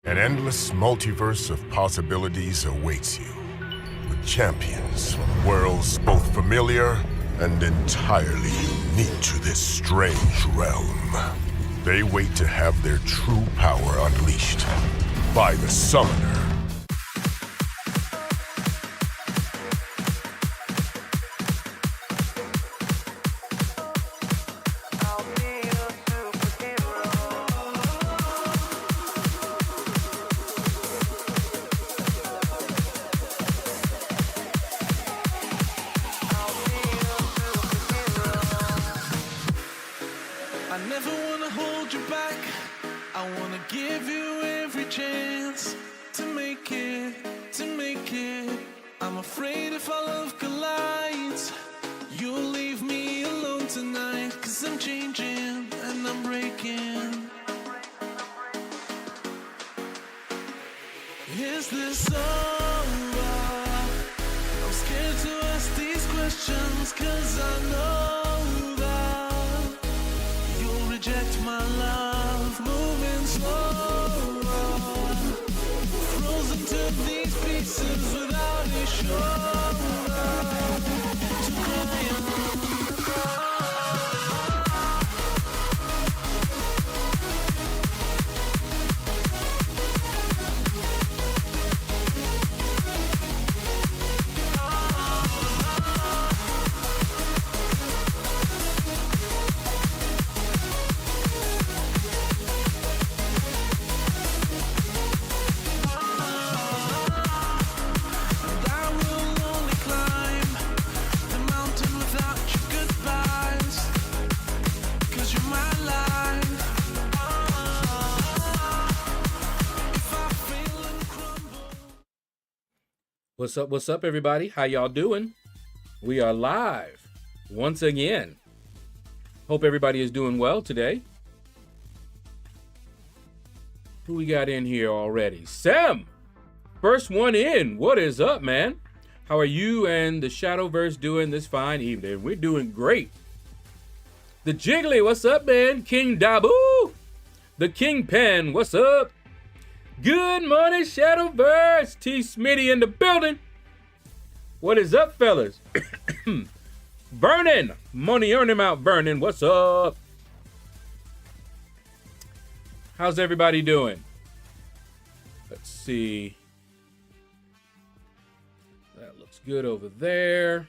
An endless multiverse of possibilities awaits you, with champions from worlds both familiar and entirely unique to this strange realm. They wait to have their true power unleashed by the Summoner. What's up, everybody? How y'all doing? We are live once again. Hope everybody is doing well today. Who we got in here already? Sam, first one in. What is up, man? How are you and the Shadowverse doing this fine evening? We're doing great. The Jiggly, what's up, man? King Dabu, the Kingpin, what's up? Good morning, Shadowverse. T. Smitty in the building. What is up, fellas? Vernon, money earning out, Vernon. What's up? How's everybody doing? Let's see. That looks good over there.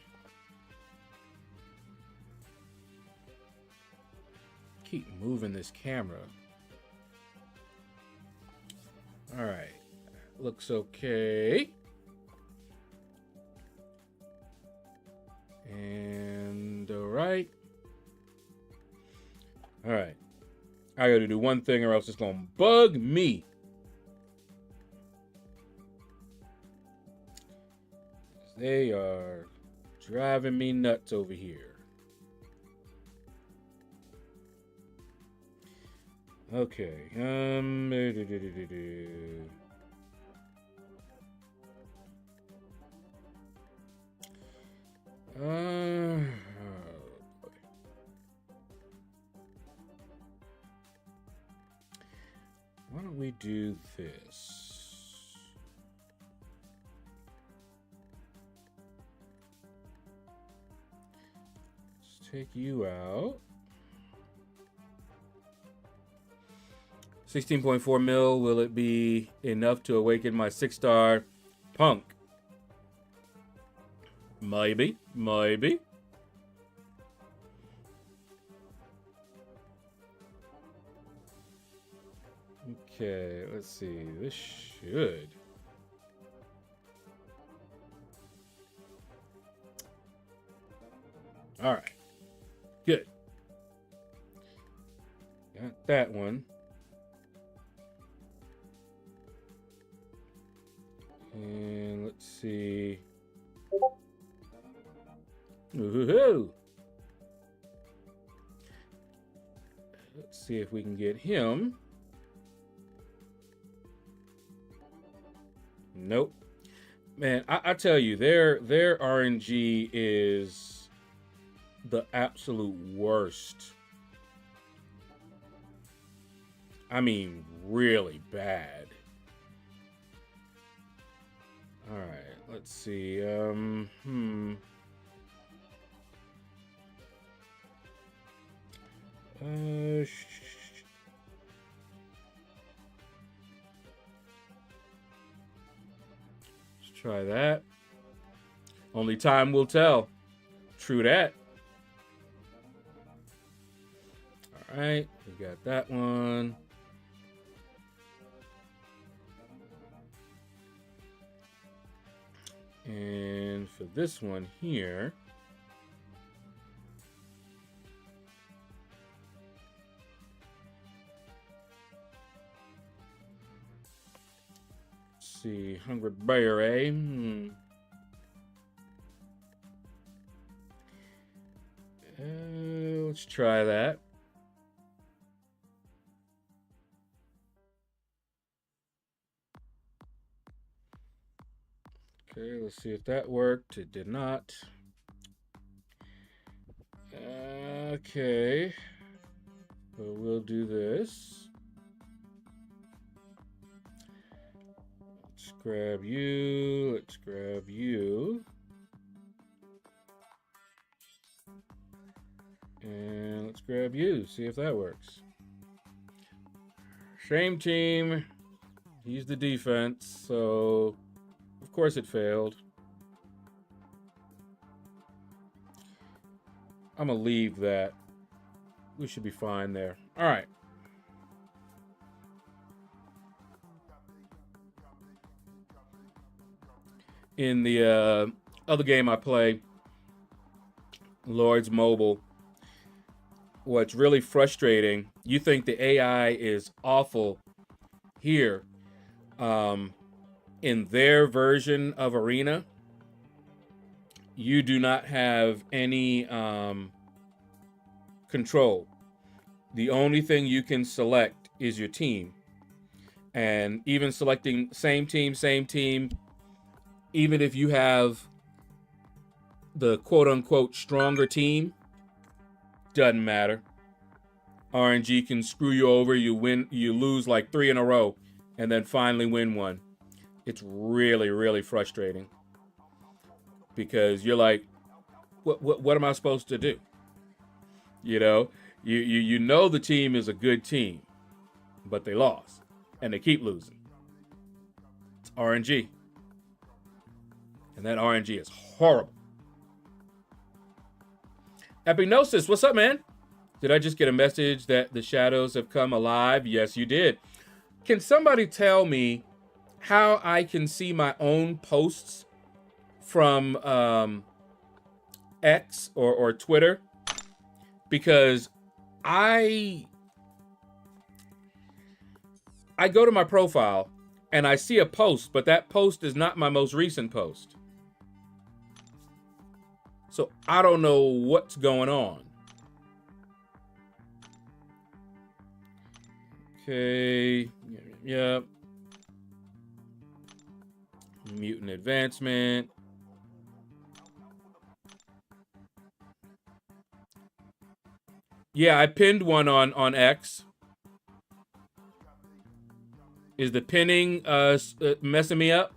Keep moving this camera. All right, looks okay. And all right. All right. I got to do one thing or else it's going to bug me. They are driving me nuts over here. Okay. Why don't we do this? Let's take you out. 16.4 mil, will it be enough to awaken my 6-star punk? Maybe. Okay, let's see. This should. All right. Good. Got that one. And let's see. Woohoo! Let's see if we can get him. Nope. Man, I tell you, their RNG is the absolute worst. I mean, really bad. All right, let's see. Let's try that. Only time will tell. True that. All right, we got that one. And for this one here, let's see, Hungry Bear, eh? Let's try that. Okay, let's see if that worked. It did not. Okay. Well, we'll do this. Let's grab you. Let's grab you. And let's grab you. See if that works. Shame team. He's the defense, so of course it failed. I'm gonna leave that. We should be fine there. All right. In the other game I play, Lords Mobile, what's really frustrating, you think the AI is awful here. In their version of Arena, you do not have any control. The only thing you can select is your team. And even selecting same team, even if you have the quote-unquote stronger team, doesn't matter. RNG can screw you over. You lose like 3 in a row and then finally win one. It's really, really frustrating because you're like, what am I supposed to do? You know, you know the team is a good team, but they lost and they keep losing. It's RNG. And that RNG is horrible. Epignosis, what's up, man? Did I just get a message that the shadows have come alive? Yes, you did. Can somebody tell me how I can see my own posts from X or Twitter? Because I go to my profile and I see a post, but that post is not my most recent post. So I don't know what's going on. Okay, yep. Mutant advancement. Yeah, I pinned one on X. Is the pinning messing me up?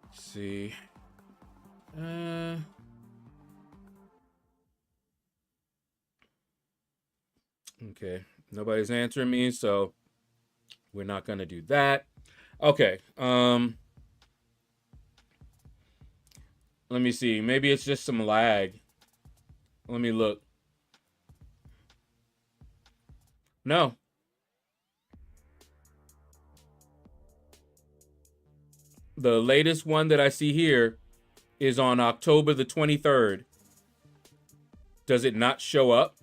Let's see. Okay, nobody's answering me, so we're not gonna do that. Okay, let me see. Maybe it's just some lag. Let me look. No. The latest one that I see here is on October the 23rd. Does it not show up?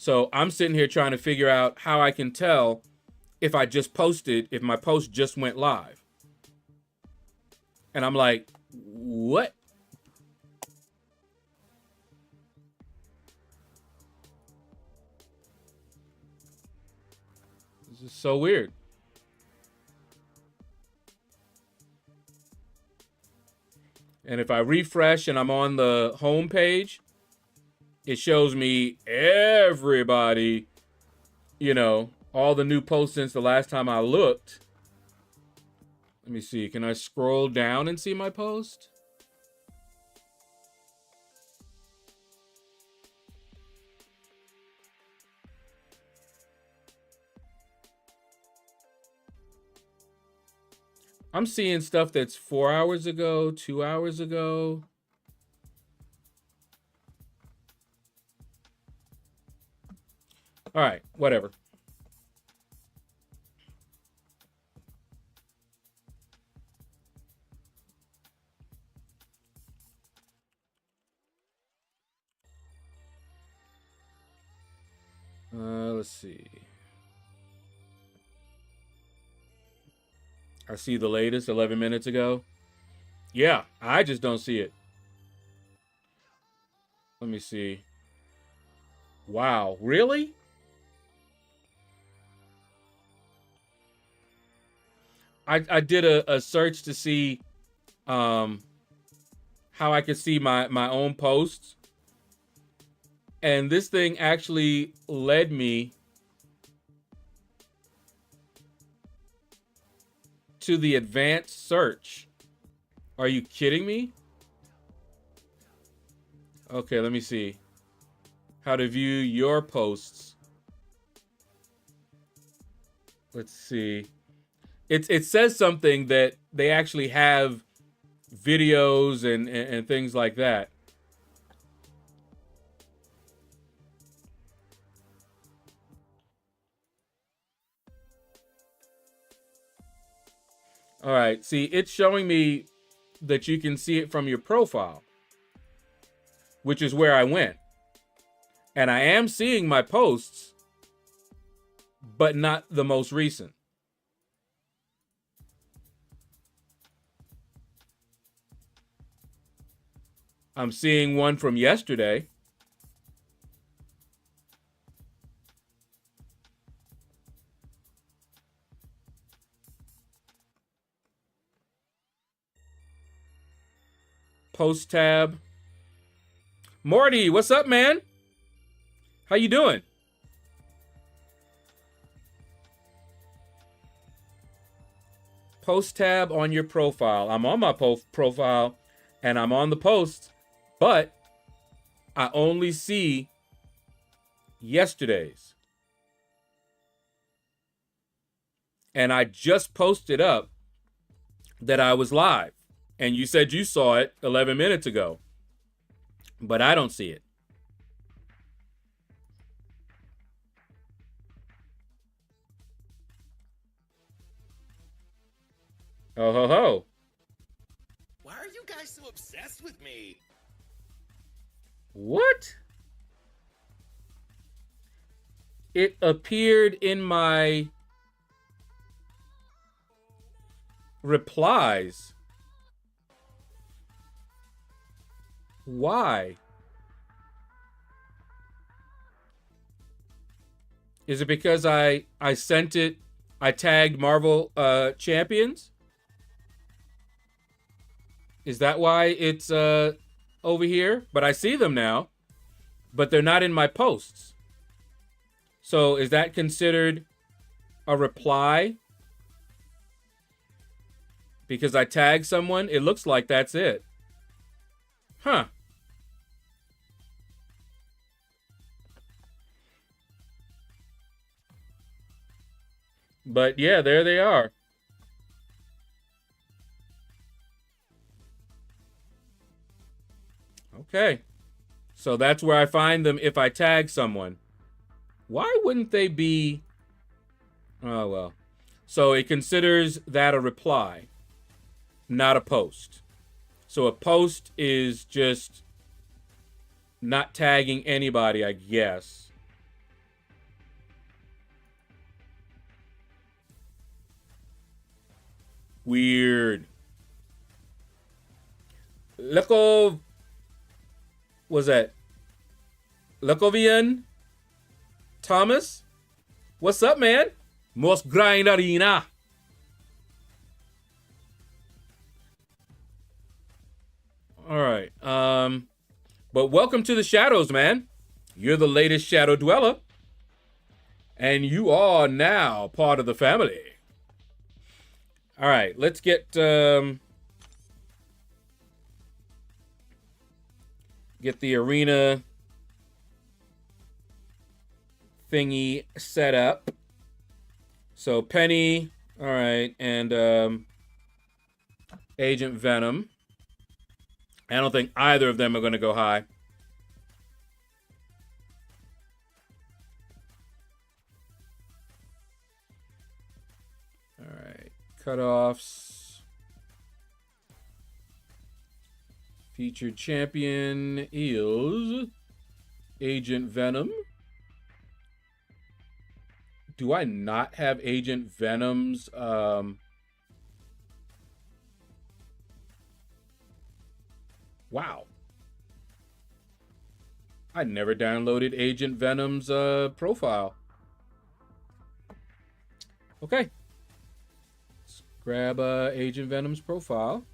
So I'm sitting here trying to figure out how I can tell if I just posted, if my post just went live. And I'm like, what? This is so weird. And if I refresh and I'm on the home page, it shows me everybody you know, all the new posts since the last time I looked. Let me see. Can I scroll down and see my post? I'm seeing stuff that's 4 hours ago, 2 hours ago. All right, whatever. Let's see. I see the latest 11 minutes ago. Yeah, I just don't see it. Let me see. Wow, really? I did a search to see how I could see my own posts. And this thing actually led me to the advanced search. Are you kidding me? Okay, let me see. How to view your posts. Let's see. It says something that they actually have videos and things like that. All right, see, it's showing me that you can see it from your profile, which is where I went. And I am seeing my posts, but not the most recent. I'm seeing one from yesterday. Post tab. Morty, what's up, man? How you doing? Post tab on your profile. I'm on my profile and I'm on the post, but I only see yesterday's. And I just posted up that I was live. And you said you saw it 11 minutes ago, but I don't see it. Oh ho ho. Why are you guys so obsessed with me? What? It appeared in my replies. Why? Is it because I sent it, I tagged Marvel Champions? Is that why it's over here? But I see them now, but they're not in my posts. So is that considered a reply? Because I tagged someone? It looks like that's it. Huh. But yeah, there they are. Okay. So that's where I find them if I tag someone. Why wouldn't they be... Oh, well. So it considers that a reply, not a post. So a post is just not tagging anybody, I guess. Weird. Leko... Was that Lekovian Thomas? What's up, man? Most grind arena. All right. But welcome to the shadows, man. You're the latest shadow dweller. And you are now part of the family. All right, let's get the arena thingy set up. So Penny, all right, and Agent Venom. I don't think either of them are going to go high. All right, cutoffs. Featured champion is Agent Venom. Do I not have Agent Venom's wow. I never downloaded Agent Venom's profile. Okay. Let's grab Agent Venom's profile.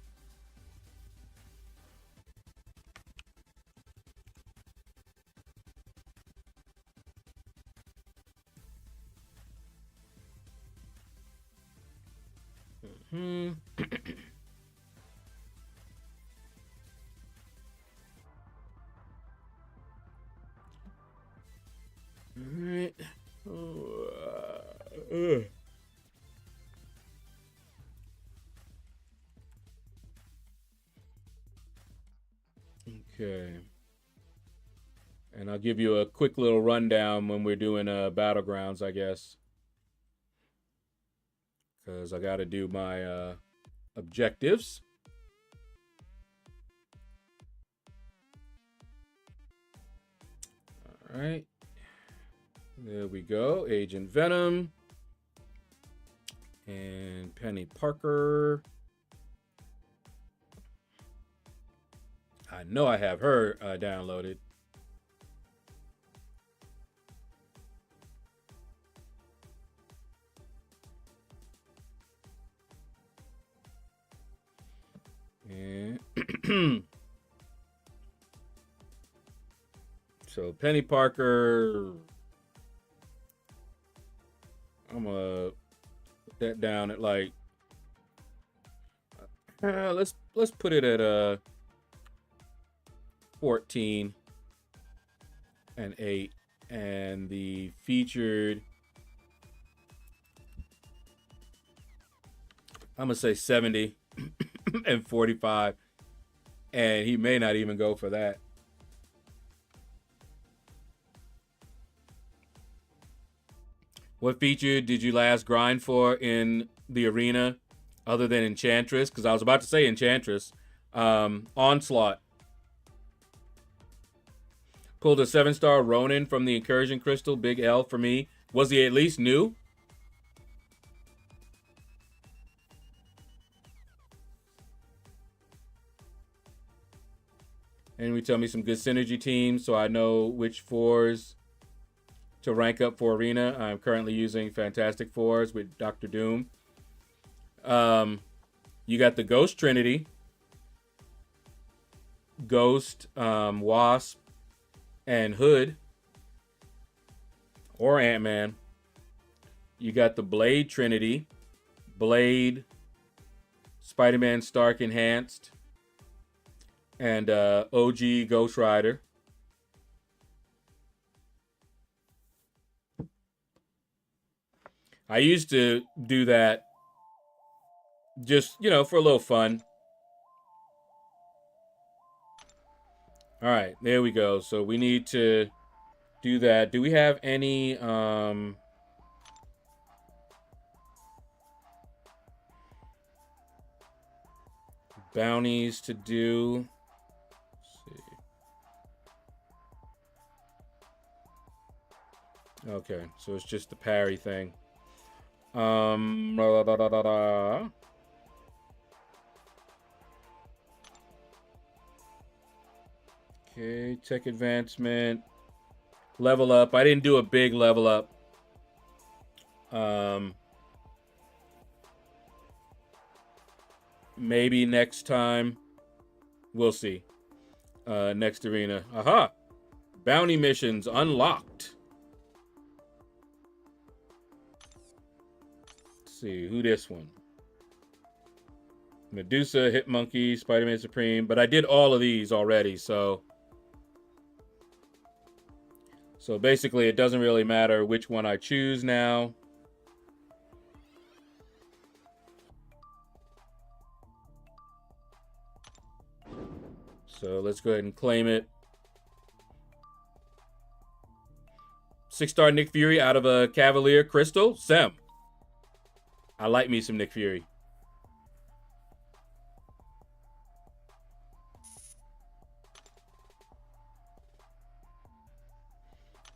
Alright. Okay. And I'll give you a quick little rundown when we're doing Battlegrounds, I guess. Because I got to do my objectives. All right. There we go. Agent Venom. And Penny Parker. I know I have her downloaded. And so Penny Parker, I'm gonna put that down at like let's put it at 14 and 8, and the featured, I'm gonna say 70 and 45, and he may not even go for that. What feature did you last grind for in the arena other than Enchantress? Because I was about to say Enchantress. Onslaught. Pulled a 7-star Ronin from the Incursion Crystal. Big L for me. Was he at least new? And we tell me some good synergy teams so I know which 4s to rank up for arena. I'm currently using Fantastic 4s with Dr. Doom. You got the Ghost Trinity. Ghost, Wasp, and Hood. Or Ant-Man. You got the Blade Trinity. Blade, Spider-Man Stark Enhanced, and OG Ghost Rider. I used to do that just, you know, for a little fun. All right, there we go. So we need to do that. Do we have any bounties to do? Let's see. Okay, so it's just the parry thing. Okay, tech advancement, level up. I didn't do a big level up. Maybe next time. We'll see. Next arena. Aha! Bounty missions unlocked. see, who this one? Medusa, Hitmonkey, Spider-Man Supreme. But I did all of these already, so... So basically, it doesn't really matter which one I choose now. So let's go ahead and claim it. 6-star Nick Fury out of a Cavalier Crystal. Sem. I like me some Nick Fury.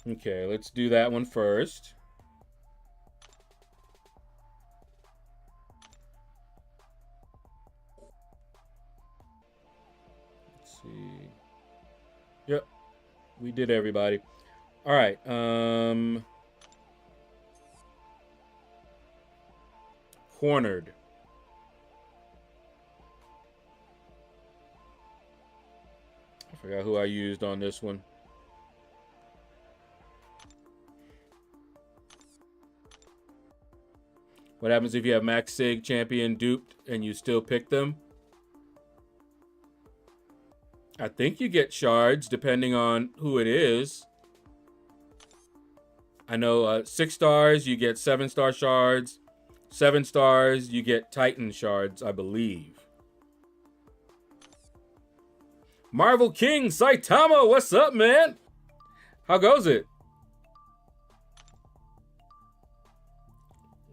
Okay, let's do that one first. Let's see. Yep, we did everybody. All right. Cornered. I forgot who I used on this one. What happens if you have Max Sig champion duped and you still pick them? I think you get shards depending on who it is. I know 6 stars, you get 7-star shards. 7 stars, you get Titan shards, I believe. Marvel King Saitama, what's up, man? How goes it?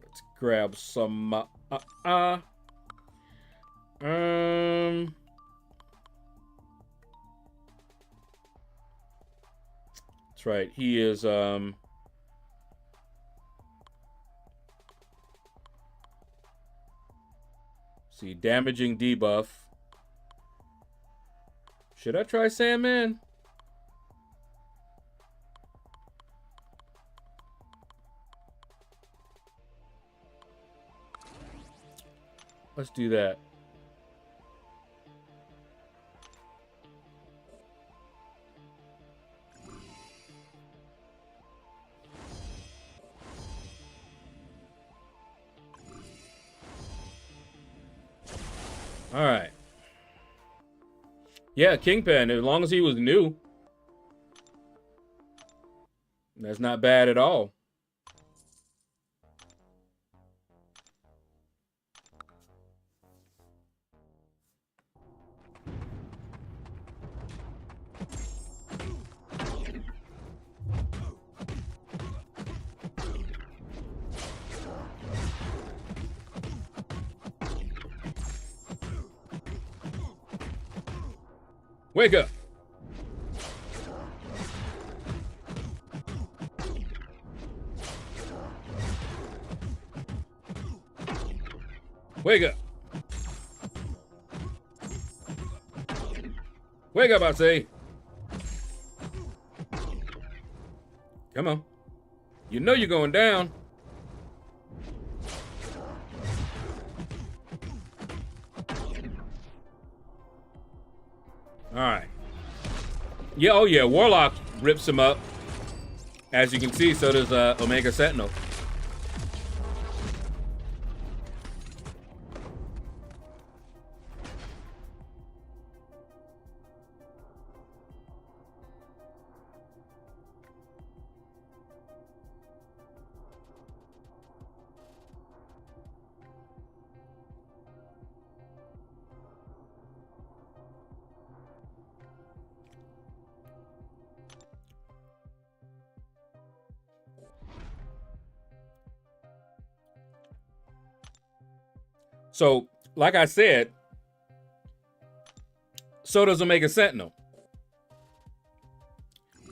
Let's grab some. That's right. He is see, damaging debuff. Should I try Sandman? Let's do that. All right. Yeah, Kingpin, as long as he was new. That's not bad at all. Wake up. Wake up. Wake up, I say. Come on. You know you're going down. All right. Yeah, oh yeah, Warlock rips him up. As you can see, so does Omega Sentinel. So, like I said, so does Omega Sentinel.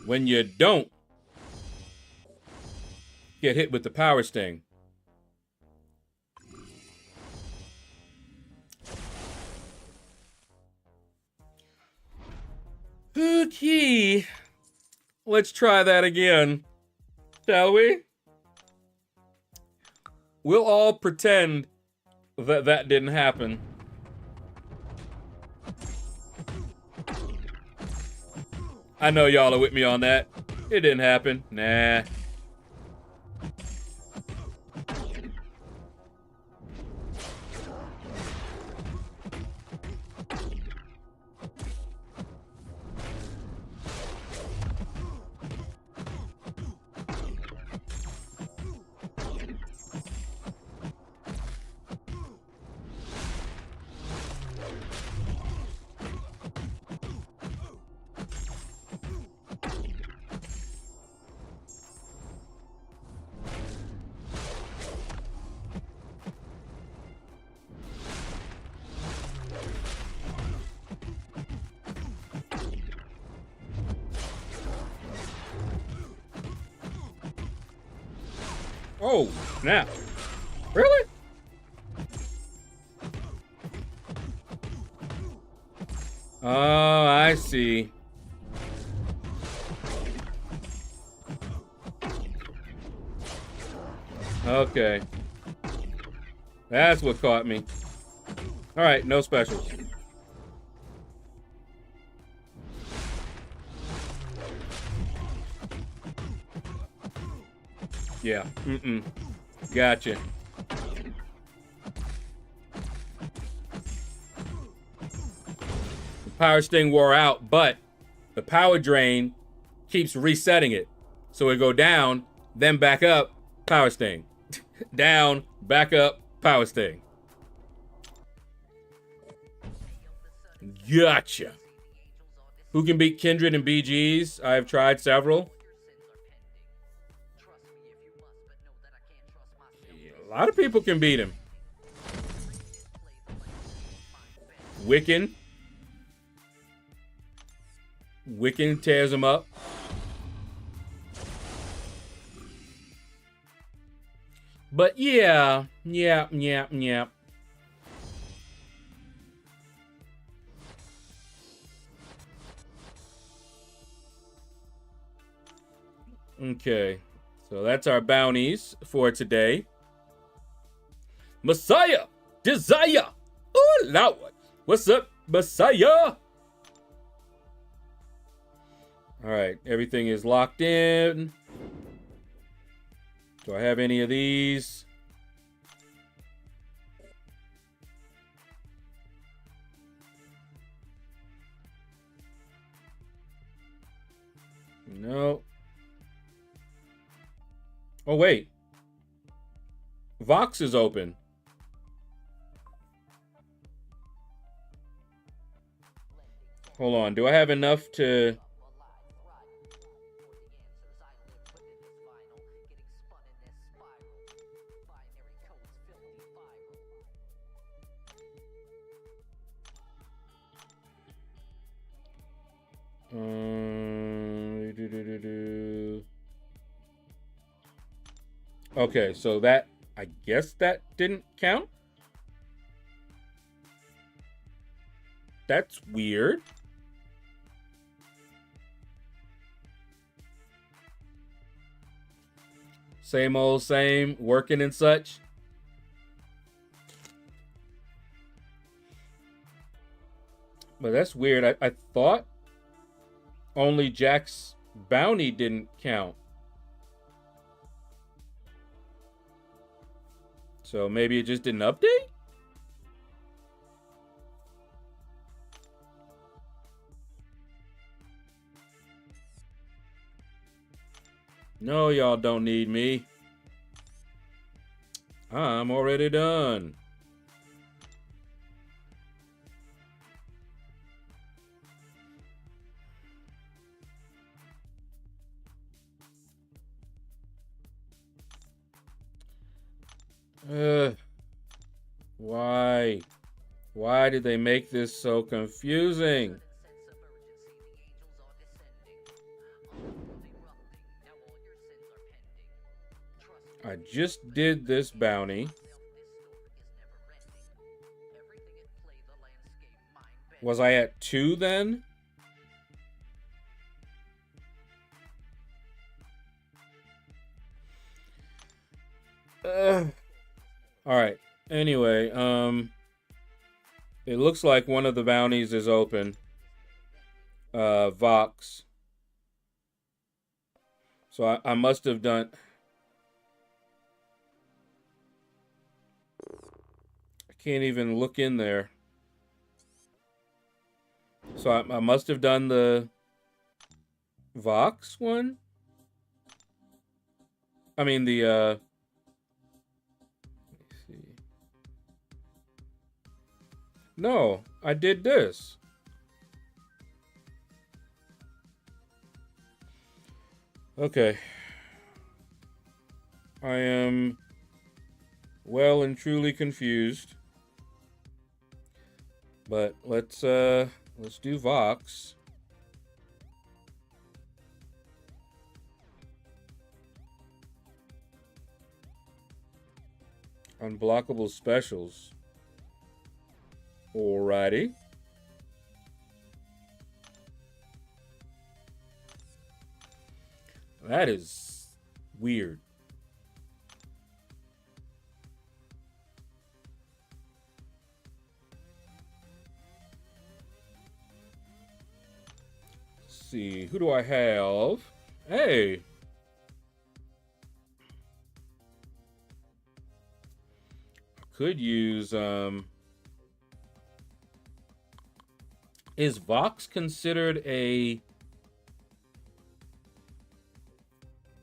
When you don't get hit with the Power Sting. Okay. Let's try that again, shall we? We'll all pretend that didn't happen. I know y'all are with me on that. It didn't happen. Nah. Oh, snap. Really? Oh, I see. Okay. That's what caught me. All right, no specials. Yeah. Gotcha. The power sting wore out, but the power drain keeps resetting it. So it go down, then back up, power sting. Down, back up, power sting. Gotcha. Who can beat Kindred and BGs? I've tried several. A lot of people can beat him. Wiccan tears him up. But yeah. Okay, so that's our bounties for today. Messiah! Desire! Oh, Lord! What's up, Messiah? Alright, everything is locked in. Do I have any of these? No. Oh, wait. Vox is open. Hold on. Do I have enough to... Okay, so that, I guess that didn't count. That's weird. Same old same, working and such. But that's weird. I thought only Jack's bounty didn't count. So maybe it just didn't update? No, y'all don't need me. I'm already done. Why? Why did they make this so confusing? I just did this bounty. Was I at 2 then? All right. Anyway, it looks like one of the bounties is open. Vox. So I must have done... I can't even look in there. So I must have done the Vox one? I mean the, let's see. No, I did this. Okay. I am well and truly confused. But let's do Vox. Unblockable specials. Alrighty. That is weird. Let's see, who do I have? Hey. Could use is Vox considered a...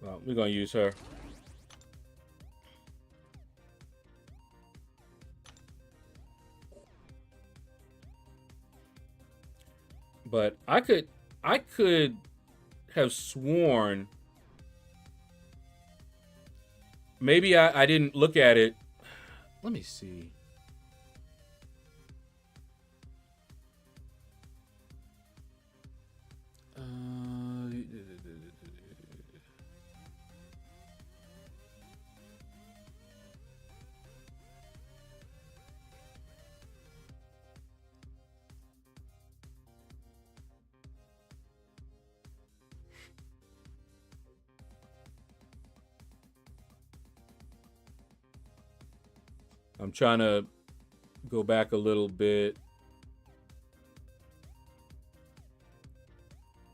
Well, we're gonna use her. But I could have sworn maybe I didn't look at it. Let me see. I'm trying to go back a little bit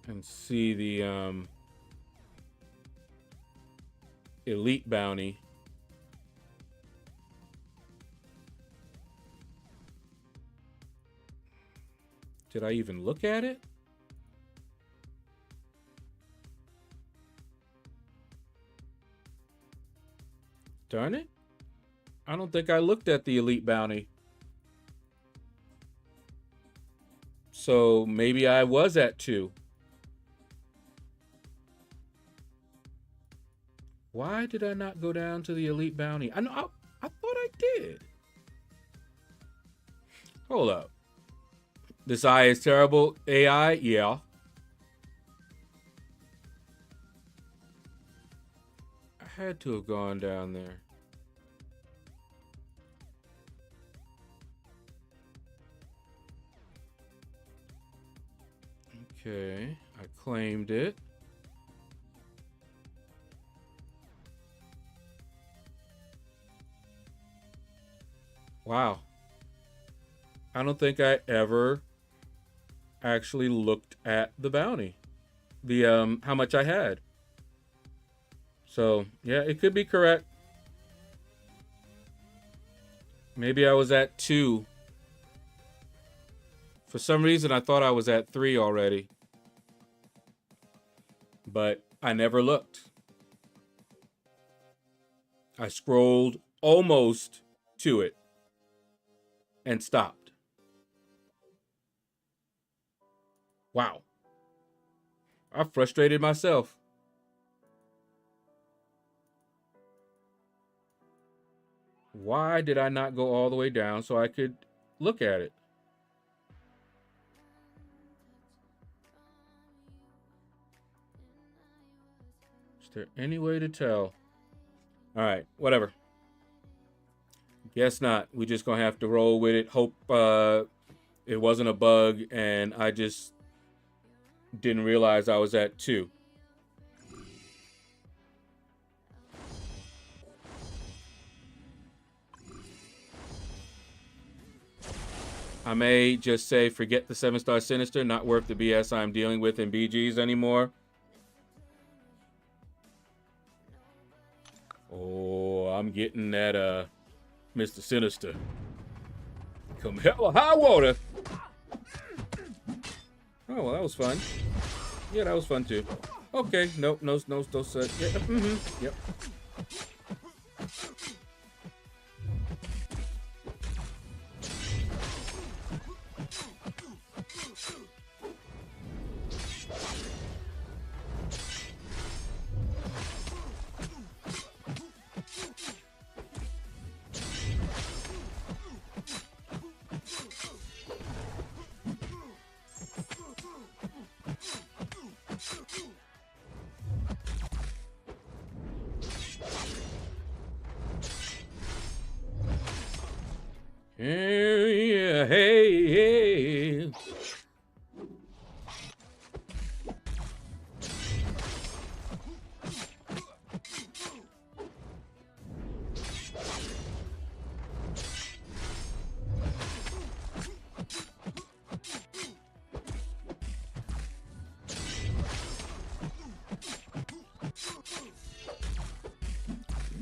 and see the elite bounty. Did I even look at it? Darn it. I don't think I looked at the elite bounty. So maybe I was at 2. Why did I not go down to the elite bounty? I thought I did. Hold up. This eye is terrible. AI? Yeah. I had to have gone down there. Okay, I claimed it. Wow. I don't think I ever actually looked at the bounty. The how much I had. So, yeah, it could be correct. Maybe I was at 2. For some reason, I thought I was at 3 already. But I never looked. I scrolled almost to it and stopped. Wow. I frustrated myself. Why did I not go all the way down so I could look at it? Is there any way to tell? All right, whatever. Guess not. We're just gonna have to roll with it. Hope it wasn't a bug and I just didn't realize I was at 2. I may just say, forget the 7-star Sinister, not worth the BS I'm dealing with in BGs anymore. Oh, I'm getting that, Mr. Sinister. Come hell or high water. Oh, well, that was fun. Yeah, that was fun, too. Okay, nope, no, yeah, yep.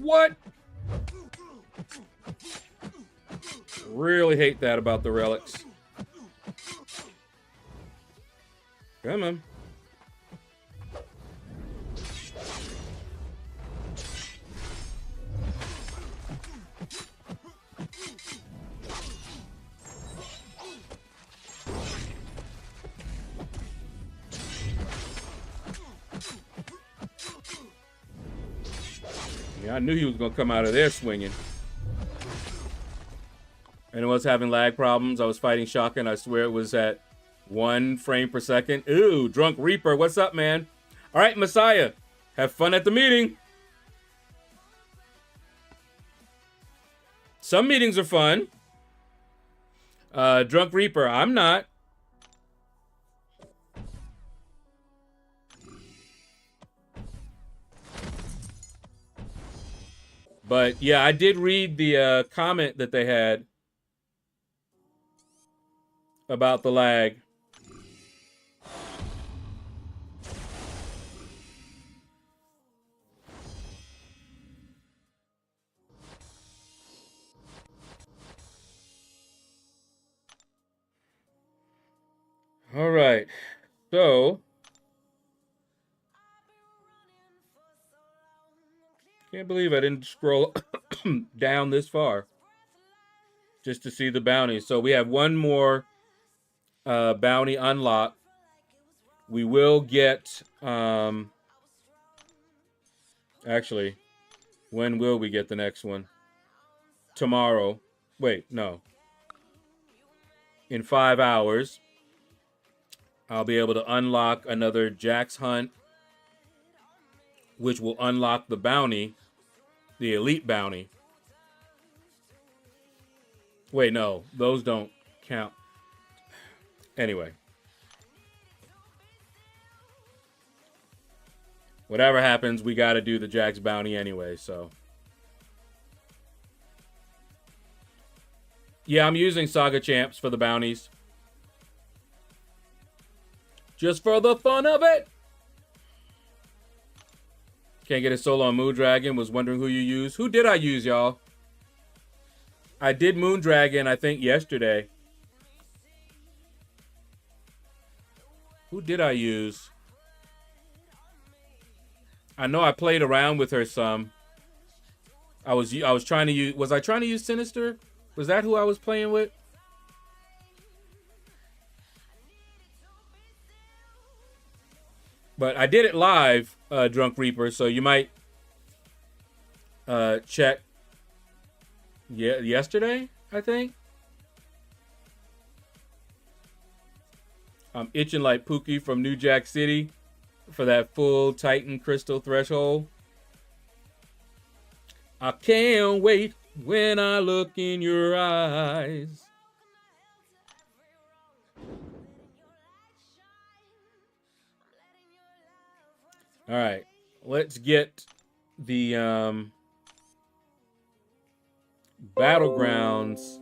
What? Really hate that about the relics. Come on. Yeah, I knew he was going to come out of there swinging. And I was having lag problems. I was fighting Shotgun. I swear it was at 1 frame per second. Ooh, Drunk Reaper. What's up, man? All right, Messiah. Have fun at the meeting. Some meetings are fun. Drunk Reaper, I'm not. But yeah, I did read the comment that they had about the lag. All right, so can't believe I didn't scroll down this far just to see the bounty. So we have one more bounty unlock. We will get actually, when will we get the next one? Tomorrow. Wait, no. In 5 hours, I'll be able to unlock another Jack's Hunt, which will unlock the bounty, the elite bounty. Wait, no, those don't count. Anyway. Whatever happens, we got to do the Jack's bounty anyway, so. Yeah, I'm using Saga Champs for the bounties. Just for the fun of it. Can't get a solo on Moondragon. Was wondering who you use. Who did I use, y'all? I did Moondragon, I think, yesterday. Who did I use? I know I played around with her some. I was trying to use. Was I trying to use Sinister? Was that who I was playing with? But I did it live, Drunk Reaper, so you might check. Yeah, yesterday, I think. I'm itching like Pookie from New Jack City for that full Titan Crystal Threshold. I can't wait when I look in your eyes. All right, let's get the Battlegrounds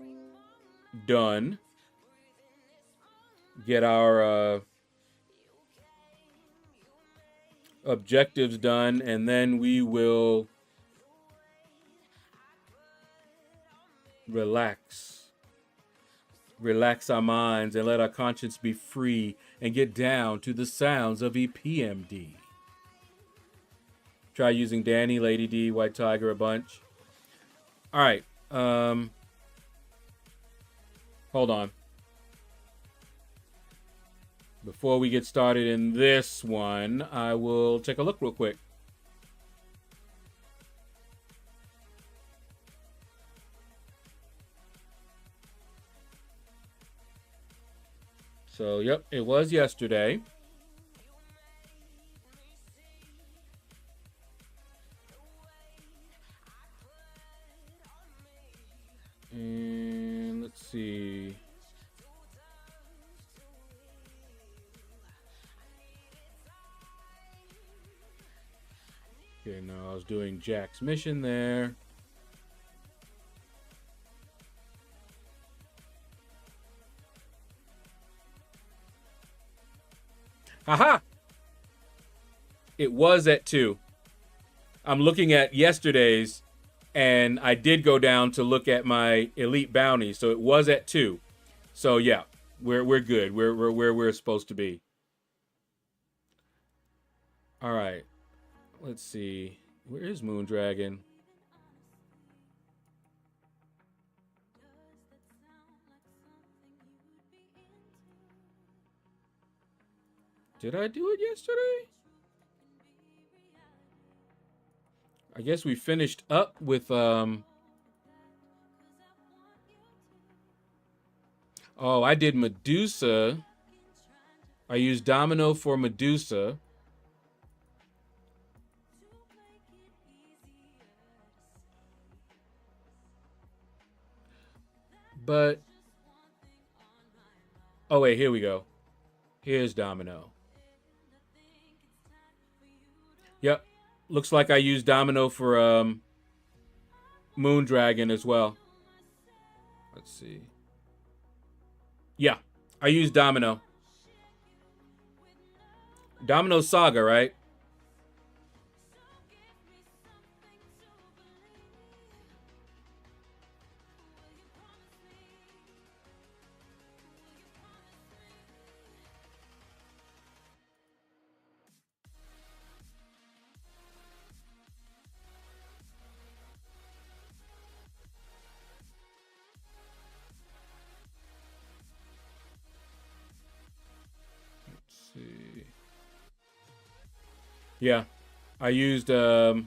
done. Get our objectives done, and then we will relax our minds and let our conscience be free and get down to the sounds of EPMD. Try using Danny, Lady D, White Tiger a bunch. All right. Hold on. Before we get started in this one, I will take a look real quick. So, yep, it was yesterday. And let's see. Okay, now I was doing Jack's mission there. Haha! It was at 2. I'm looking at yesterday's And I did go down to look at my elite bounty, so it was at 2. So yeah, we're good. We're where we're supposed to be. All right, let's see. Where is Moondragon? Did I do it yesterday? I guess we finished up with oh, I did Medusa. I used Domino for Medusa. But oh wait, here we go. Here's Domino. Yep. Looks like I used Domino for Moondragon as well. Let's see. Yeah, I used Domino. Domino Saga, right? See. Yeah, I used Domino.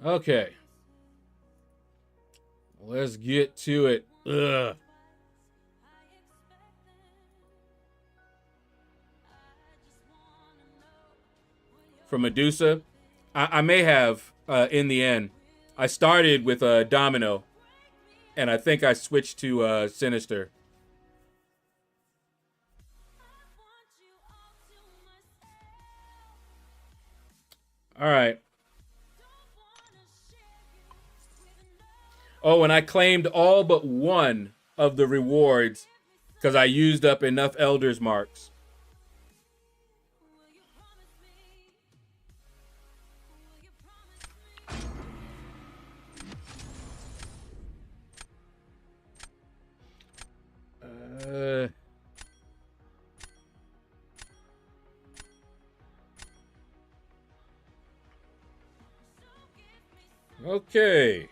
Okay, let's get to it. Ugh. For Medusa, I may have in the end. I started with Domino, and I think I switched to Sinister. All right. Oh, and I claimed all but one of the rewards because I used up enough Elder's Marks. Okay.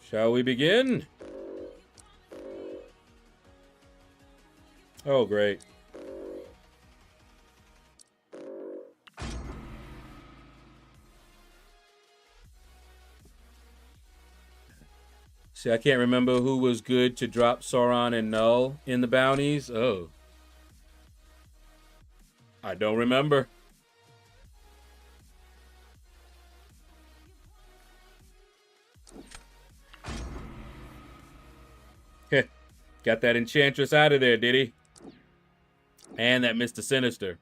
Shall we begin? Oh, great. See, I can't remember who was good to drop Sauron and Null in the bounties. Oh. I don't remember. Got that Enchantress out of there, did he? And that Mr. Sinister.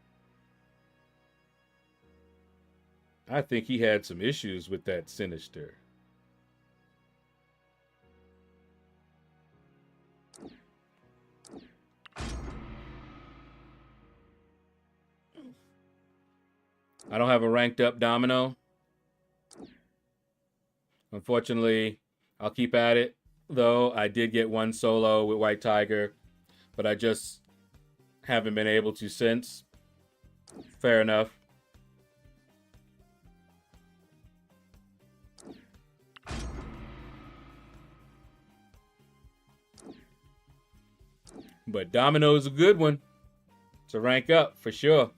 I think he had some issues with that Sinister. I don't have a ranked up Domino. Unfortunately, I'll keep at it. Though I did get one solo with White Tiger, but I just haven't been able to since. Fair enough. But Domino is a good one to rank up for sure.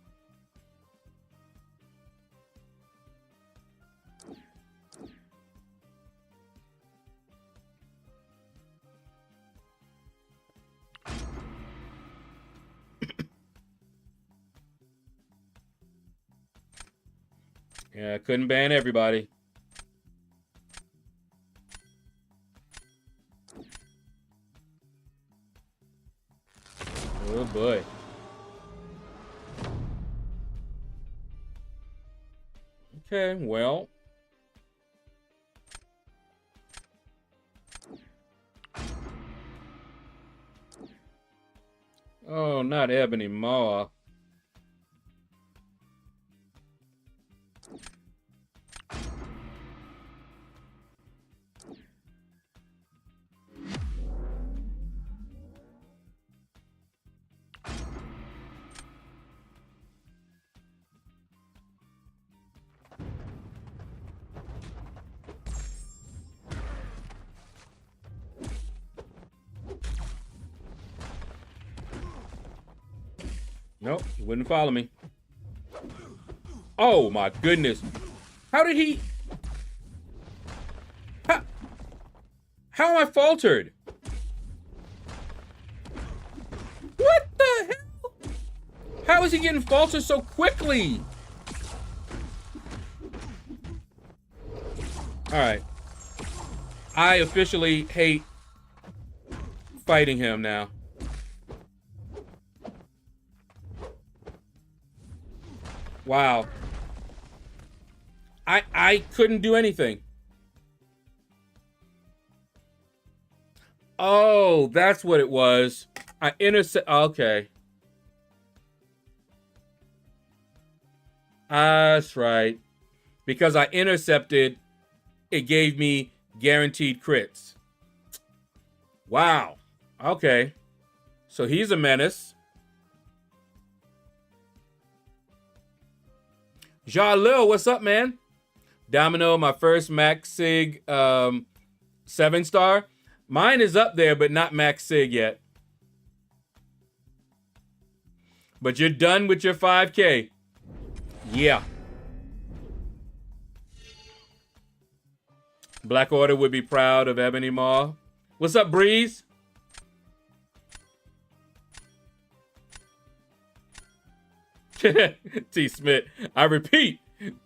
Yeah, I couldn't ban everybody. Oh boy. Okay, well. Oh, not Ebony Maw. Nope, he wouldn't follow me. Oh my goodness. How did he... How am I faltered? What the hell? How is he getting faltered so quickly? All right. I officially hate fighting him now. Wow. I couldn't do anything. Oh, that's what it was. I intercept. Okay. That's right. Because I intercepted, it gave me guaranteed crits. Wow. Okay. So he's a menace. Jalil, what's up, man? Domino, my first Max Sig 7-star. Mine is up there, but not Max Sig yet. But you're done with your 5K. Yeah. Black Order would be proud of Ebony Maw. What's up, Breeze? T. Smith, I repeat,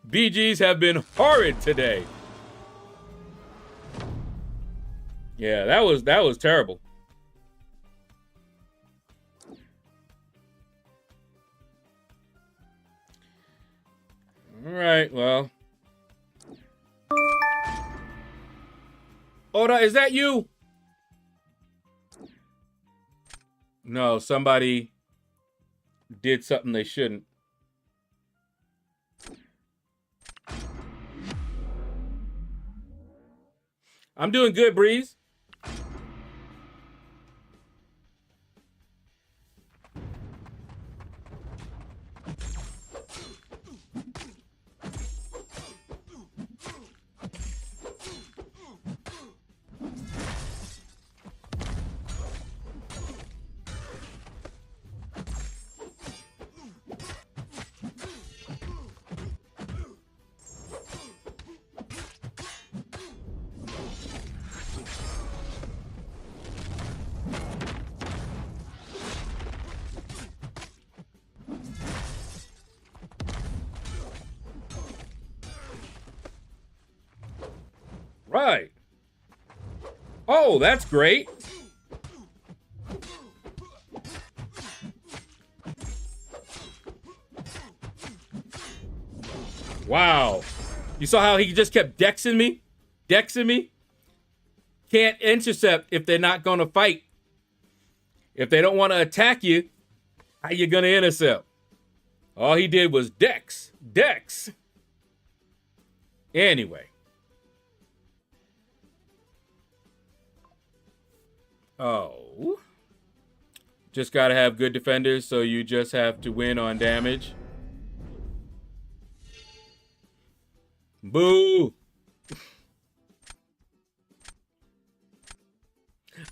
BGs have been horrid today. Yeah, that was terrible. All right, well. Oda, is that you? No, somebody did something they shouldn't. I'm doing good, Breeze. Right. Oh, that's great. Wow. You saw how he just kept dexing me? Dexing me? Can't intercept if they're not going to fight. If they don't want to attack you, how you going to intercept? All he did was dex. Dex. Anyway. Oh. Just got to have good defenders, so you just have to win on damage. Boo.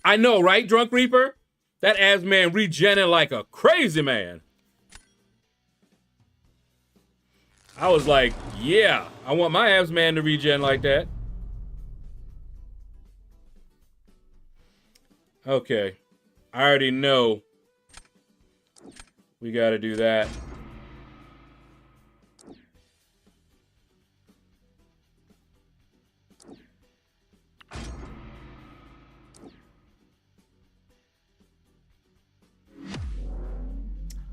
I know, right, Drunk Reaper? That Azz man regenning like a crazy man. I was like, yeah, I want my Azz man to regen like that. Okay. I already know we got to do that.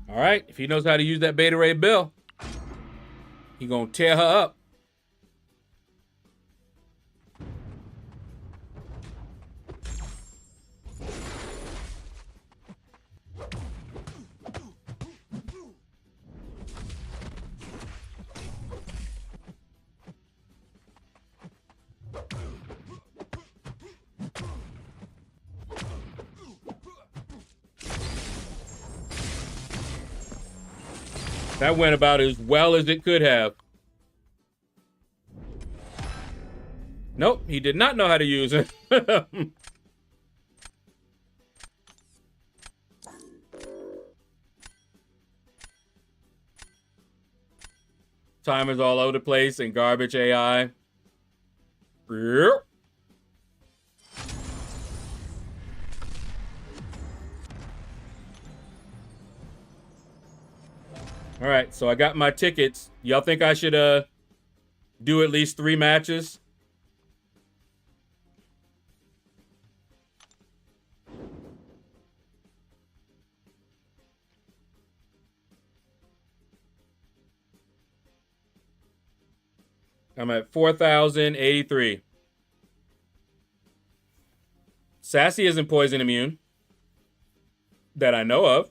All right, if he knows how to use that Beta Ray Bill, he gonna tear her up. That went about as well as it could have. Nope, he did not know how to use it. Timers all over the place and garbage AI. Yep. All right, so I got my tickets. Y'all think I should do at least 3 matches? I'm at 4,083. Sassy isn't poison immune that I know of.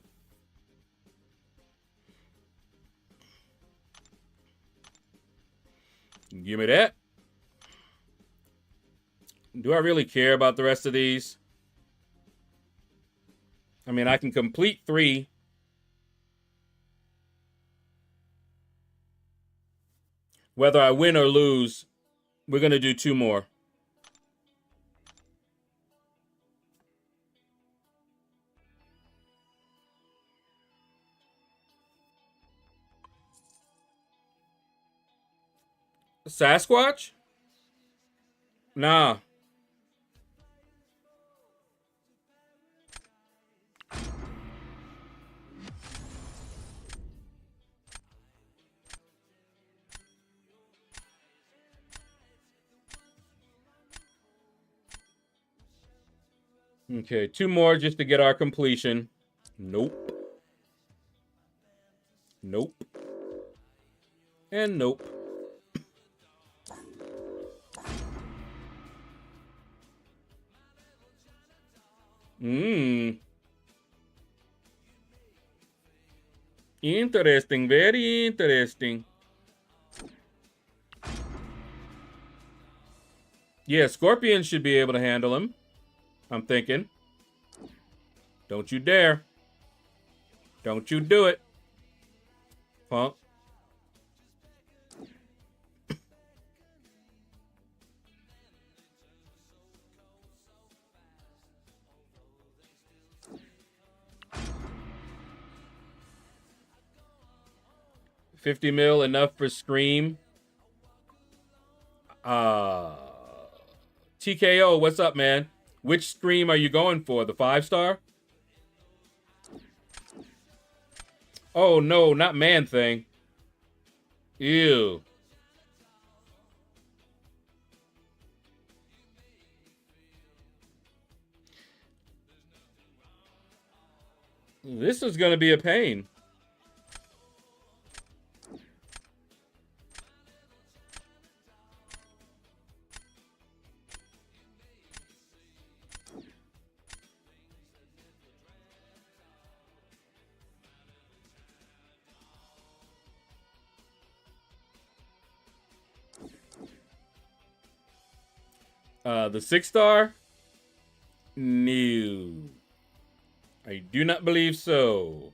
Give me that. Do I really care about the rest of these? I mean, I can complete 3. Whether I win or lose, we're going to do 2 more. Sasquatch? Nah. Okay, 2 more just to get our completion. Nope. Nope. And nope. Interesting, very interesting. Yeah, Scorpion should be able to handle him. I'm thinking. Don't you dare. Don't you do it. Punk. $50 mil enough for Scream. TKO, what's up, man? Which Scream are you going for? The 5-star? Oh, no, not Man-Thing. Ew. This is going to be a pain. The 6-star? No. I do not believe so.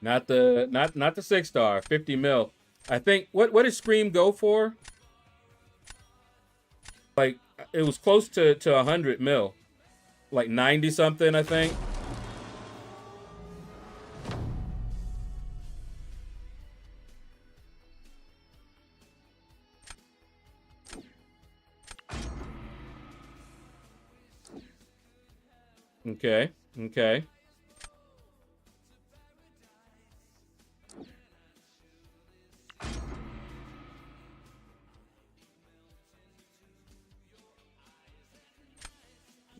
Not the 6-star, 50 mil. I think what did Scream go for? Like it was close to 100 mil. Like 90 something, I think. Okay. Okay.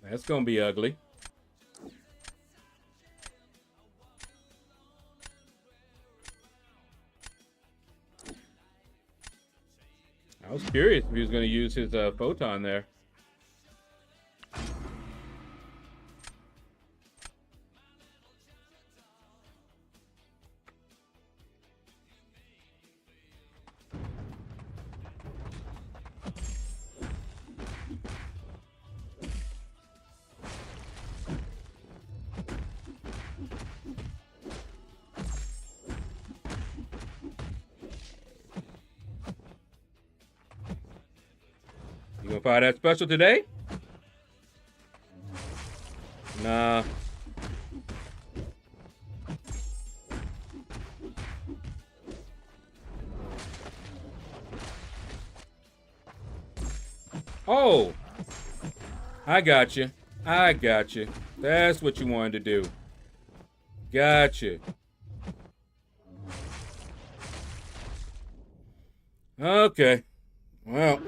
That's gonna be ugly. I was curious if he was gonna use his photon there. Apply that special today? Nah. Oh, I got you. I got you. That's what you wanted to do. Gotcha. Okay. Well.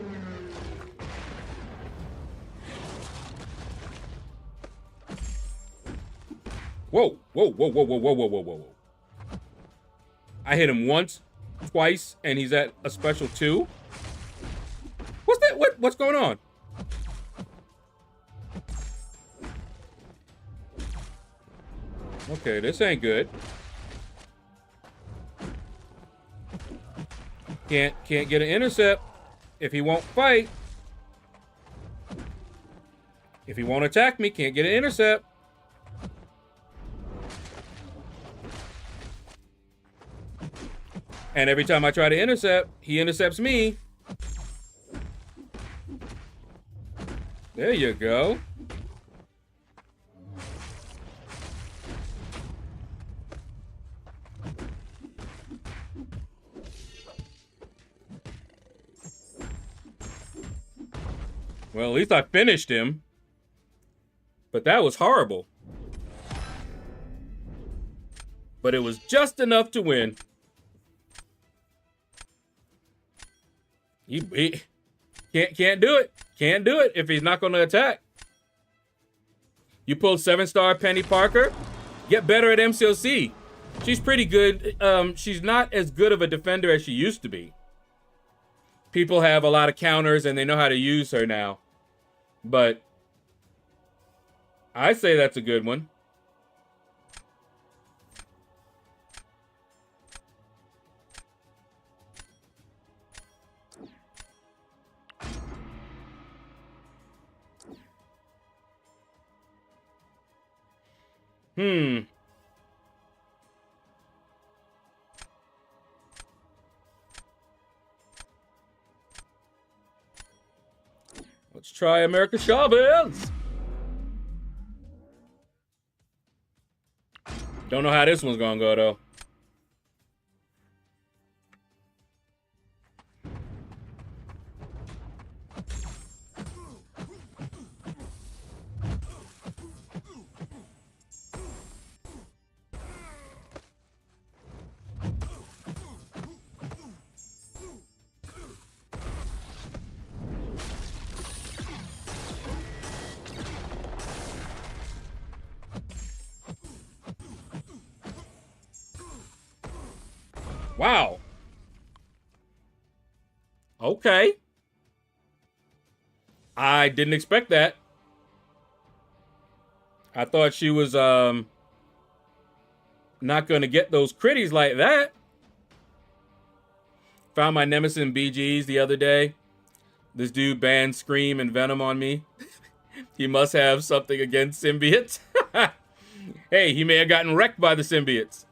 Whoa, whoa, whoa, whoa, whoa, whoa, whoa, whoa, whoa. I hit him once, twice, and he's at a special 2. What's that? What's going on? Okay, this ain't good. Can't get an intercept if he won't fight. If he won't attack me, can't get an intercept. And every time I try to intercept, he intercepts me. There you go. Well, at least I finished him. But that was horrible. But it was just enough to win. He can't do it. Can't do it if he's not going to attack. You pulled 7-star Penny Parker. Get better at MCLC. She's pretty good. She's not as good of a defender as she used to be. People have a lot of counters and they know how to use her now. But I say that's a good one. Let's try America Chavez. Don't know how this one's gonna go though. Wow. Okay. I didn't expect that. I thought she was not going to get those critties like that. Found my nemesis in BGs the other day. This dude banned Scream and Venom on me. He must have something against symbiotes. Hey, he may have gotten wrecked by the symbiotes.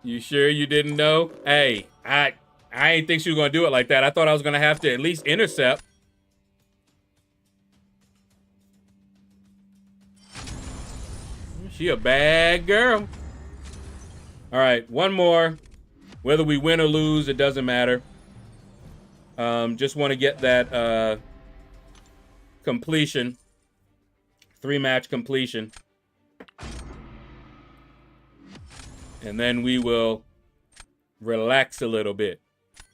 You sure you didn't know? Hey, I ain't think she was gonna do it like that. I thought I was gonna have to at least intercept. She a bad girl. All right, one more. Whether we win or lose, it doesn't matter. Just want to get that completion. 3-match completion. And then we will relax a little bit.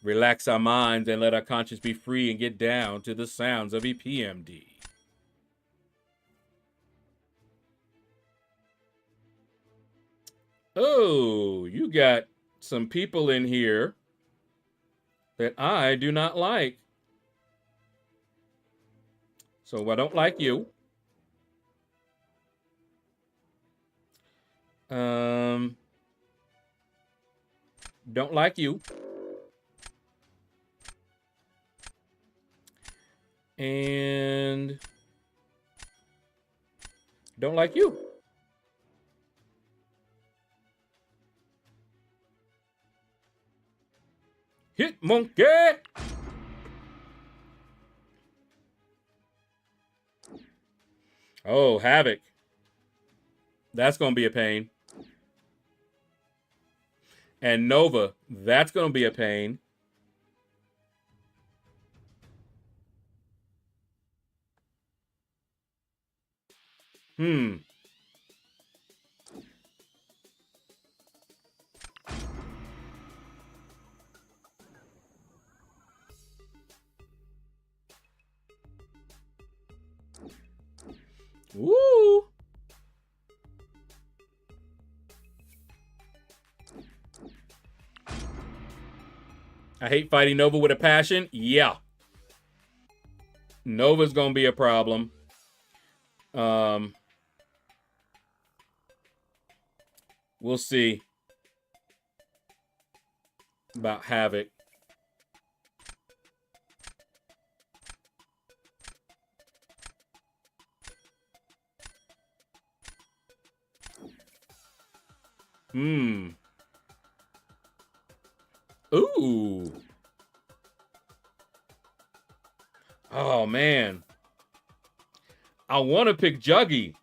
Relax our minds and let our conscience be free and get down to the sounds of EPMD. Oh, you got some people in here that I do not like. So I don't like you. Don't like you. And don't like you. Hit monkey. Oh, Havoc. That's going to be a pain. And Nova. That's going to be a pain. Woo! I hate fighting Nova with a passion. Yeah. Nova's gonna be a problem. We'll see about Havoc. Ooh. Oh, man. I want to pick Juggy.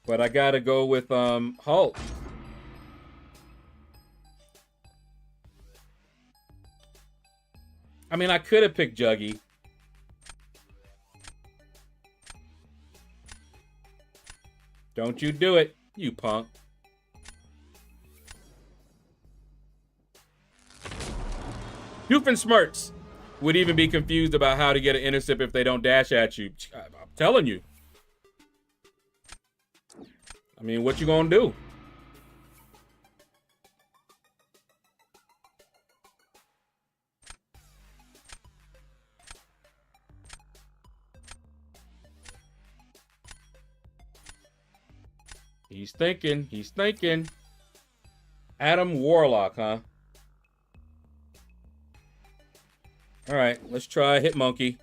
But I got to go with Hulk. I mean, I could have picked Juggy. Don't you do it, you punk. Doofenshmirtz would even be confused about how to get an intercept if they don't dash at you. I'm telling you. I mean, what you gonna do? He's thinking. He's thinking. Adam Warlock, huh? All right, let's try Hit Monkey.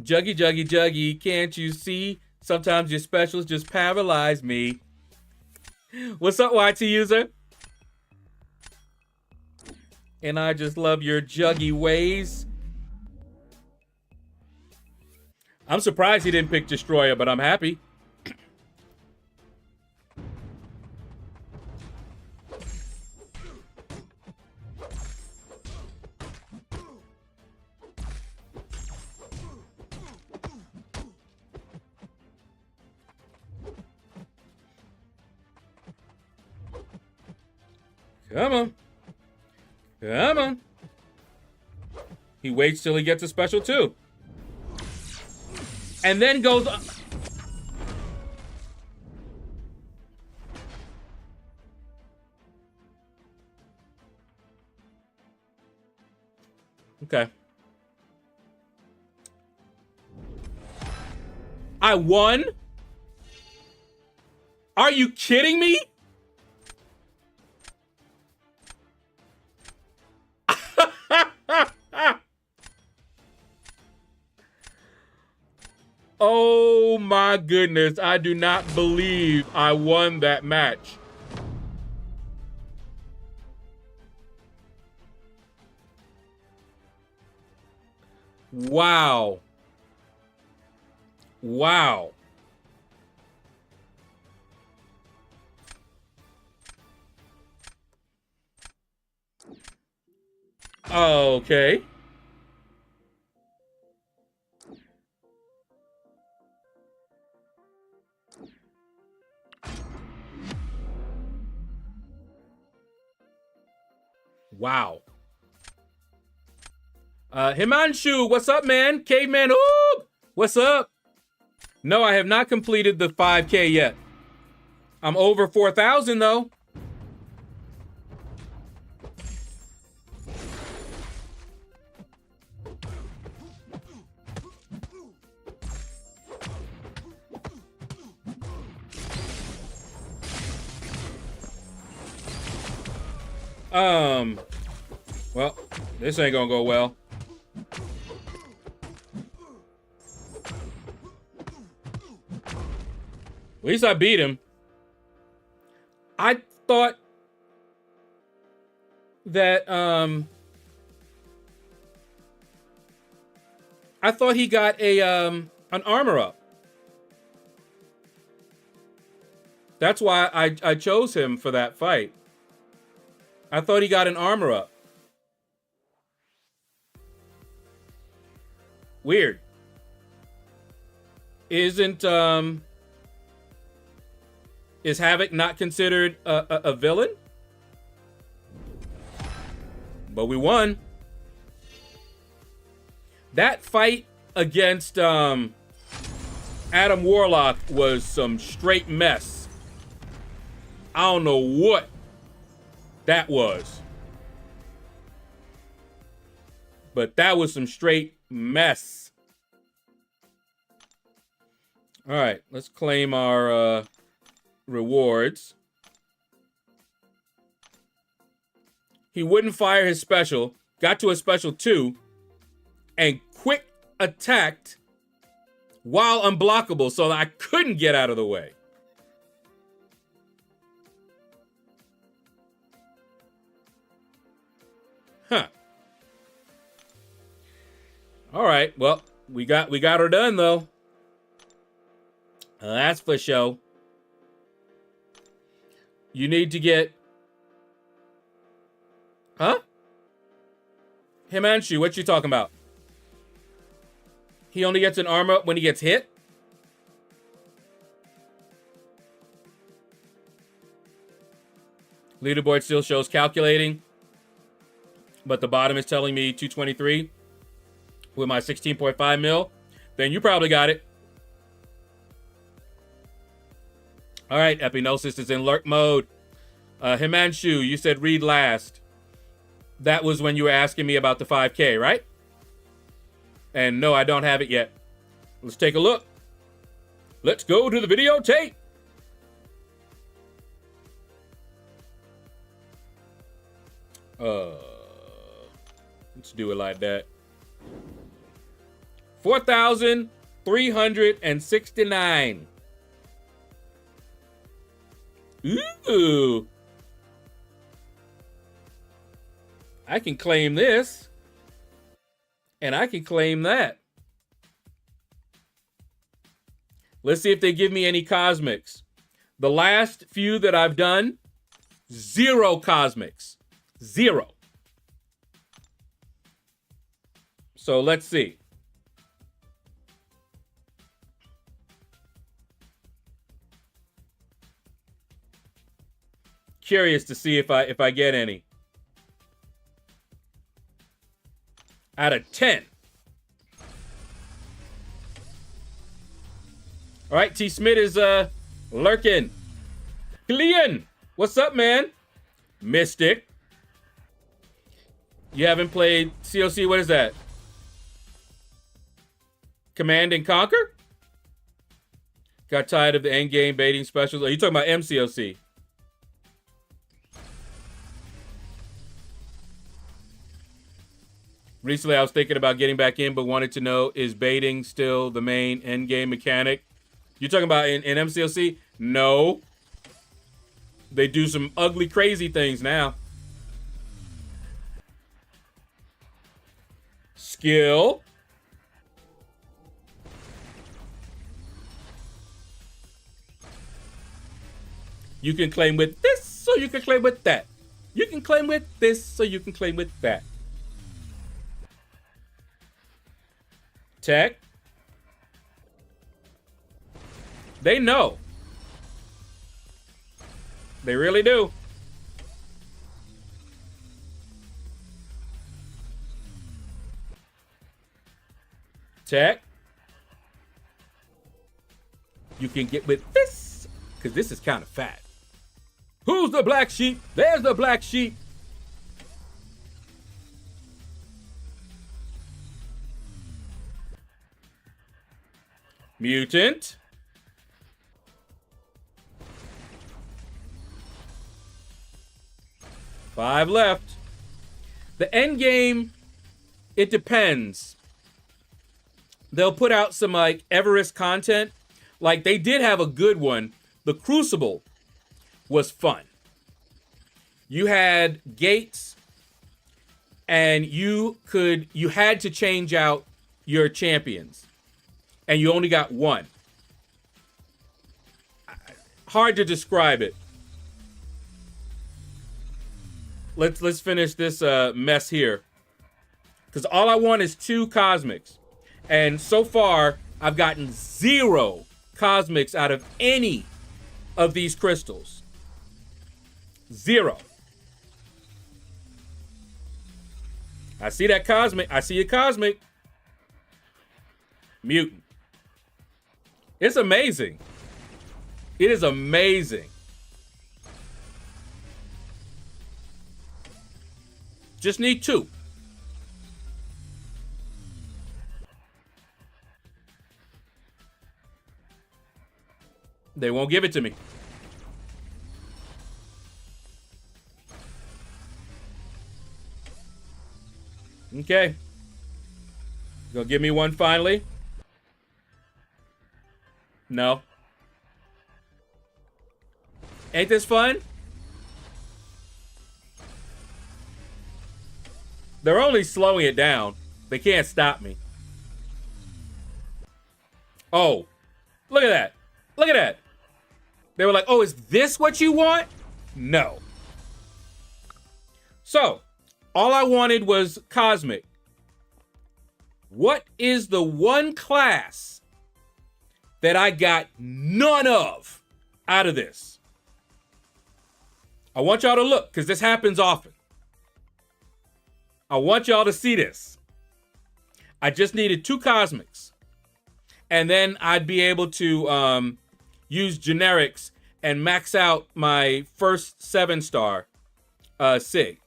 Juggy, Juggy, Juggy, can't you see? Sometimes your specials just paralyze me. What's up, YT user? And I just love your Juggy ways. I'm surprised he didn't pick Destroyer, but I'm happy. Come on. Come on. He waits till he gets a special too. And then goes up. Okay. I won? Are you kidding me? Oh my goodness, I do not believe I won that match. Wow. Wow. Okay. Wow. Himanshu, what's up, man? Caveman, ooh, what's up? No, I have not completed the 5K yet. I'm over 4,000 though. Well, this ain't gonna go well. At least I beat him. I thought that I thought he got a an armor up. That's why I chose him for that fight. I thought he got an armor up. Weird. Isn't is Havoc not considered a villain? But we won. That fight against Adam Warlock was some straight mess. I don't know what that was. But that was some straight mess. All right, let's claim our rewards. He wouldn't fire his special, got to a special 2, and quick attacked while unblockable so that I couldn't get out of the way. Huh. All right, well, we got her done though. That's for show. You need to get... Huh? Himanshu, what you talking about? He only gets an armor up when he gets hit? Leaderboard still shows calculating, but the bottom is telling me 223 with my 16.5 mil. Then you probably got it. All right, Epinosis is in lurk mode. Himanshu, you said read last. That was when you were asking me about the 5K, right? And no, I don't have it yet. Let's take a look. Let's go to the videotape. Let's do it like that. 4,369. Ooh. I can claim this. And I can claim that. Let's see if they give me any cosmics. The last few that I've done, 0 cosmics. 0. So let's see. Curious to see if I get any. Out of 10. All right, T. Smith is lurking. Glean, what's up, man? Mystic. You haven't played COC, what is that? Command and Conquer? Got tired of the endgame baiting specials. Are you talking about MCOC? Recently, I was thinking about getting back in, but wanted to know, is baiting still the main endgame mechanic? You're talking about in MCOC? No. They do some ugly, crazy things now. Skill. You can claim with this, so you can claim with that. You can claim with this, so you can claim with that. Tech. They know. They really do. Tech. You can get with this, because this is kind of fat. Who's the black sheep? There's the black sheep. Mutant. Five left. The end game, it depends. They'll put out some like Everest content. Like, they did have a good one. The Crucible was fun. You had gates, and you had to change out your champions, and you only got one. Hard to describe it. Let's finish this mess here, because all I want is 2 cosmics, and so far I've gotten 0 cosmics out of any of these crystals. 0. I see that cosmic. I see a cosmic. Mutant. It's amazing. It is amazing. Just need 2. They won't give it to me. Okay. Gonna give me one finally? No. Ain't this fun? They're only slowing it down. They can't stop me. Oh, look at that. Look at that. They were like, oh, is this what you want? No. So, all I wanted was Cosmic. What is the one class that I got none of out of this? I want y'all to look, because this happens often. I want y'all to see this. I just needed 2 Cosmics. And then I'd be able to use generics and max out my first 7-star SIG.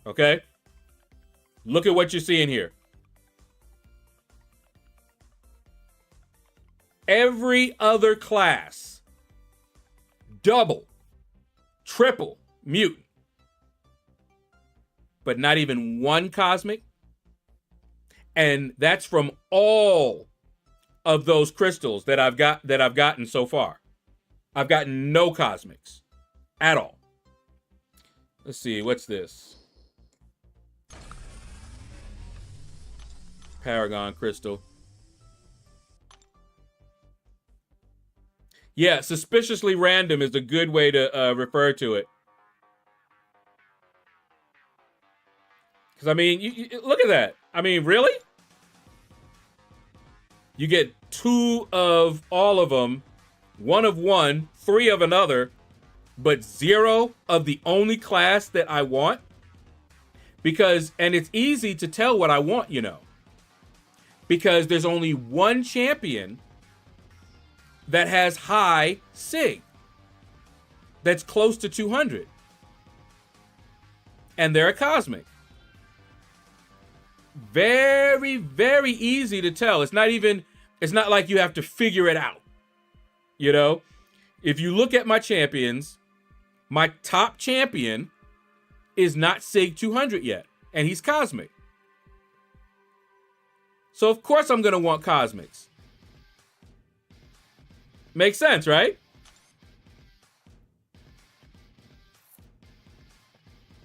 Okay? Look at what you're seeing here. Every other class, double, triple mutant. But not even one cosmic. And that's from all of those crystals that I've gotten so far. I've gotten no cosmics at all. Let's see, what's this? Paragon crystal. Yeah, suspiciously random is a good way to refer to it. Because, I mean, you look at that. I mean, really? You get 2 of all of them, 1 of one, 3 of another, but 0 of the only class that I want? Because, and it's easy to tell what I want, you know. Because there's only one champion that has high SIG. That's close to 200. And they're a cosmic. Very, very easy to tell. It's not like you have to figure it out. You know? If you look at my champions, my top champion is not SIG 200 yet. And he's cosmic. So of course I'm going to want cosmics. Makes sense, right?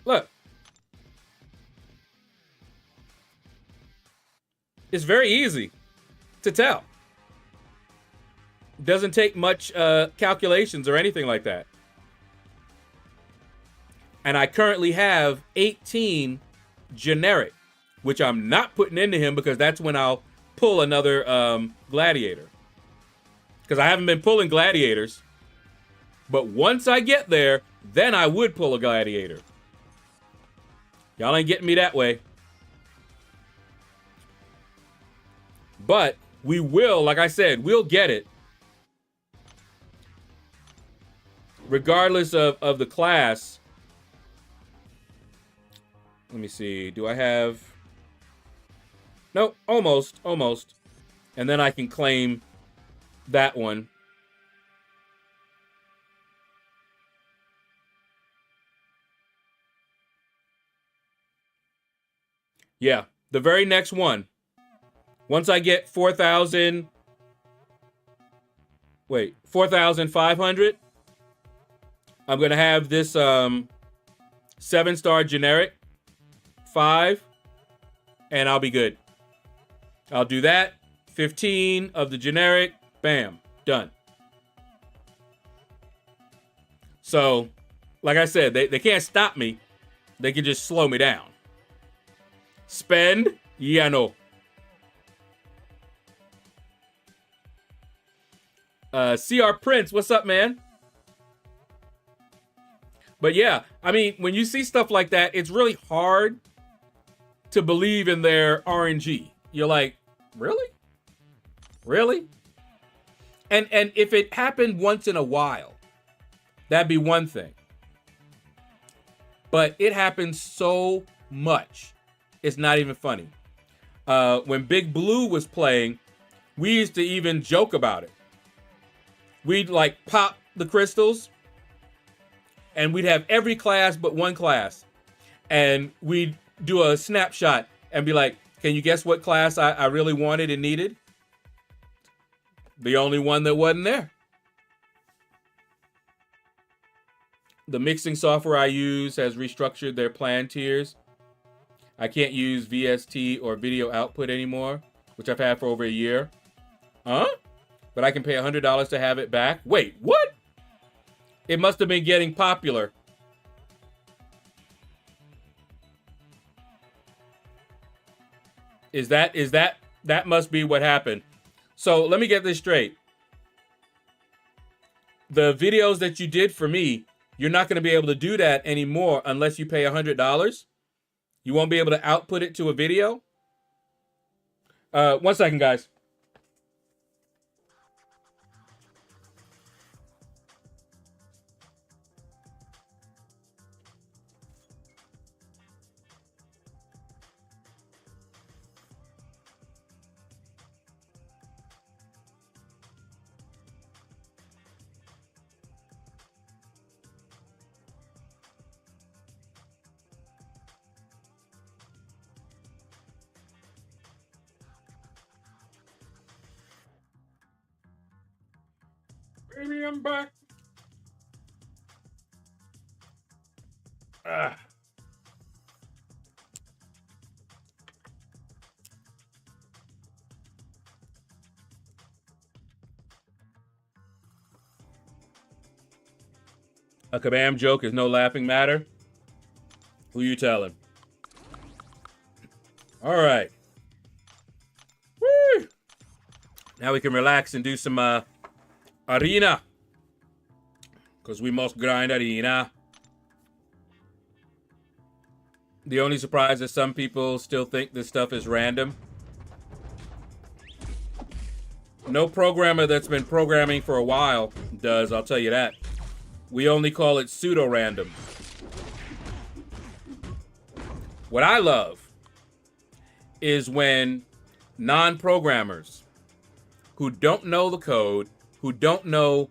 Look. It's very easy to tell. It doesn't take much calculations or anything like that. And I currently have 18 generic, which I'm not putting into him because that's when I'll pull another gladiator. Because I haven't been pulling gladiators. But once I get there, then I would pull a gladiator. Y'all ain't getting me that way. But we will, like I said, we'll get it. Regardless of the class. Let me see. Do I have... Nope, almost. And then I can claim that one. Yeah, the very next one. Once I get 4,000 Wait, 4,500. I'm going to have this 7-star generic, 5, and I'll be good. I'll do that. 15 of the generic, bam, done. So, like I said, they can't stop me. They can just slow me down. Spend? Yeah, no. CR Prince, what's up, man? But yeah, I mean, when you see stuff like that, it's really hard to believe in their RNG. You're like, really? Really? And if it happened once in a while, that'd be one thing. But it happens so much, it's not even funny. When Big Blue was playing, we used to even joke about it. We'd like pop the crystals, and we'd have every class but one class. And we'd do a snapshot and be like, can you guess what class I really wanted and needed? The only one that wasn't there. The mixing software I use has restructured their plan tiers. I can't use VST or video output anymore, which I've had for over a year. Huh? But I can pay $100 to have it back. Wait, what? It must have been getting popular. That must be what happened. So let me get this straight. The videos that you did for me, you're not going to be able to do that anymore unless you pay $100. You won't be able to output it to a video. 1 second, guys. Baby, I'm back. A kabam joke is no laughing matter. Who you telling? All right. Woo! Now we can relax and do some arena. Because we must grind arena. The only surprise is some people still think this stuff is random. No programmer that's been programming for a while does, I'll tell you that. We only call it pseudo-random. What I love is when non-programmers who don't know the code, who don't know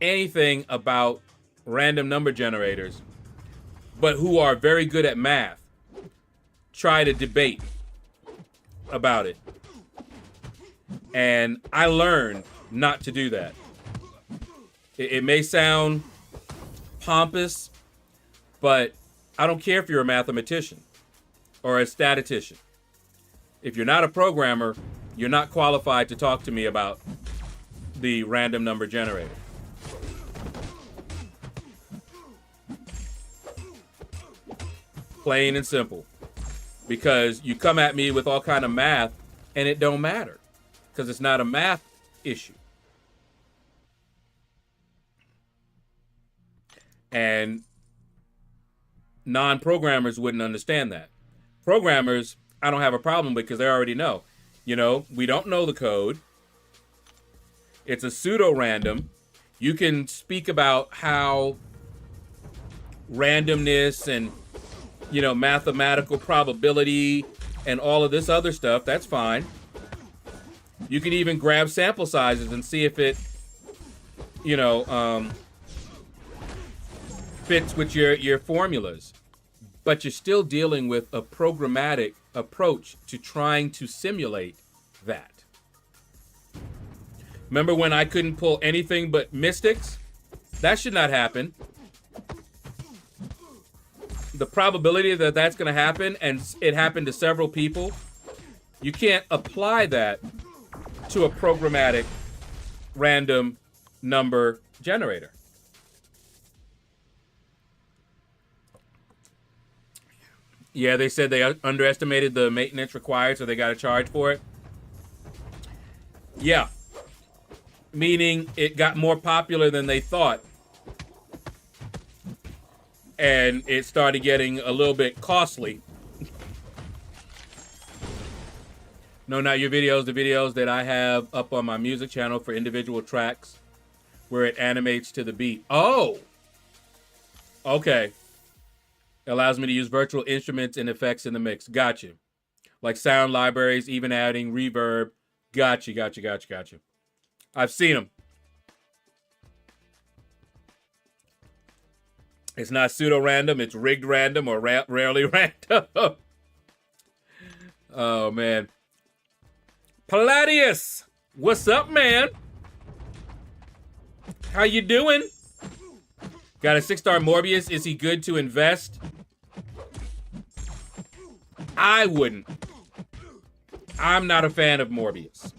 anything about random number generators, but who are very good at math, try to debate about it. And I learned not to do that. It may sound pompous, but I don't care if you're a mathematician or a statistician. If you're not a programmer, you're not qualified to talk to me about the random number generator. Plain and simple. Because you come at me with all kind of math and it don't matter. Because it's not a math issue. And non-programmers wouldn't understand that. Programmers, I don't have a problem with because they already know. You know, we don't know the code. It's a pseudo-random. You can speak about how randomness and, you know, mathematical probability and all of this other stuff. That's fine. You can even grab sample sizes and see if it, you know, fits with your formulas. But you're still dealing with a programmatic approach to trying to simulate that. Remember when I couldn't pull anything but mystics? That should not happen. The probability that that's going to happen, and it happened to several people, you can't apply that to a programmatic random number generator. Yeah, they said they underestimated the maintenance required, so they got to charge for it. Yeah. Meaning it got more popular than they thought. And it started getting a little bit costly. No, not your videos, the videos that I have up on my music channel for individual tracks where it animates to the beat. Oh! Okay. It allows me to use virtual instruments and effects in the mix. Gotcha. Like sound libraries, even adding reverb. Gotcha. I've seen them. It's not pseudo-random. It's rigged random or rarely random. Oh, man. Palladius, what's up, man? How you doing? Got a 6-star Morbius. Is he good to invest? I wouldn't. I'm not a fan of Morbius.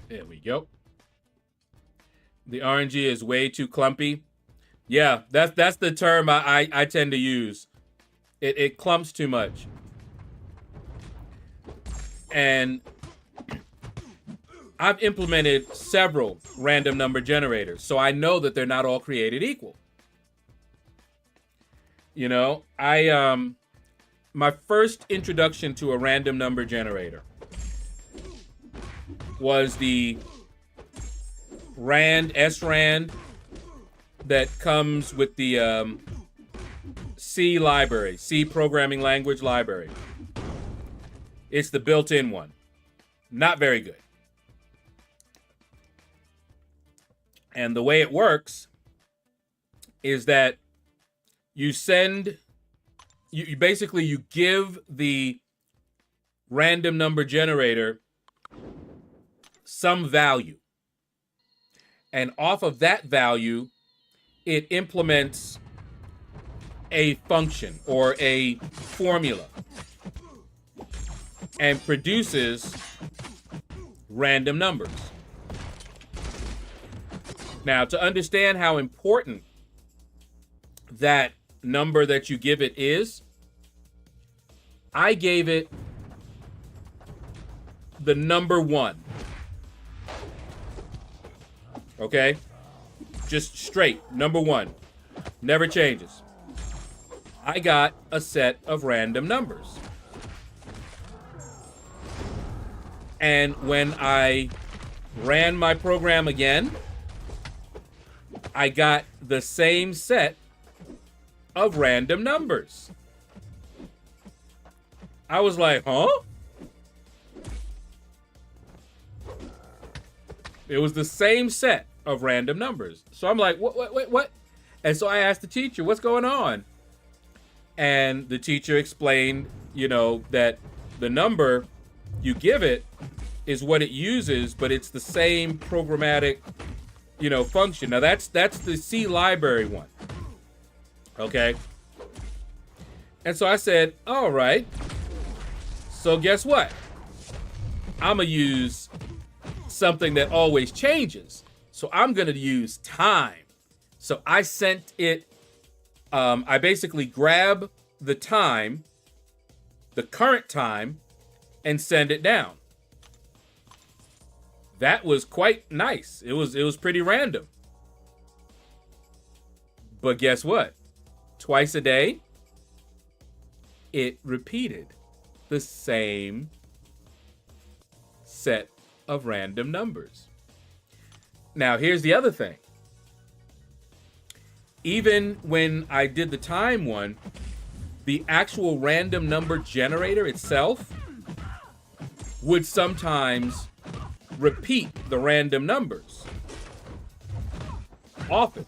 There we go. The RNG is way too clumpy. Yeah, that's the term I tend to use. It clumps too much. And I've implemented several random number generators, so I know that they're not all created equal. You know, my first introduction to a random number generator was the SRAND that comes with the C library, C programming language library. It's the built-in one. Not very good. And the way it works is that you basically give the random number generator some value. And off of that value, it implements a function or a formula and produces random numbers. Now, to understand how important that number that you give it is, I gave it the number 1. Okay? Just straight, number 1. Never changes. I got a set of random numbers. And when I ran my program again, I got the same set of random numbers. I was like, huh? It was the same set of random numbers. So I'm like, what? And so I asked the teacher, what's going on? And the teacher explained, you know, that the number you give it is what it uses, but it's the same programmatic, you know, function. Now that's the C library one. Okay. And so I said, all right. So guess what? I'm going to use something that always changes. So I'm going to use time. So I sent it, I basically grab the time, the current time, and send it down. That was quite nice. It was pretty random. But guess what? Twice a day, it repeated the same set of random numbers. Now, here's the other thing. Even when I did the time one, the actual random number generator itself would sometimes repeat the random numbers. Often.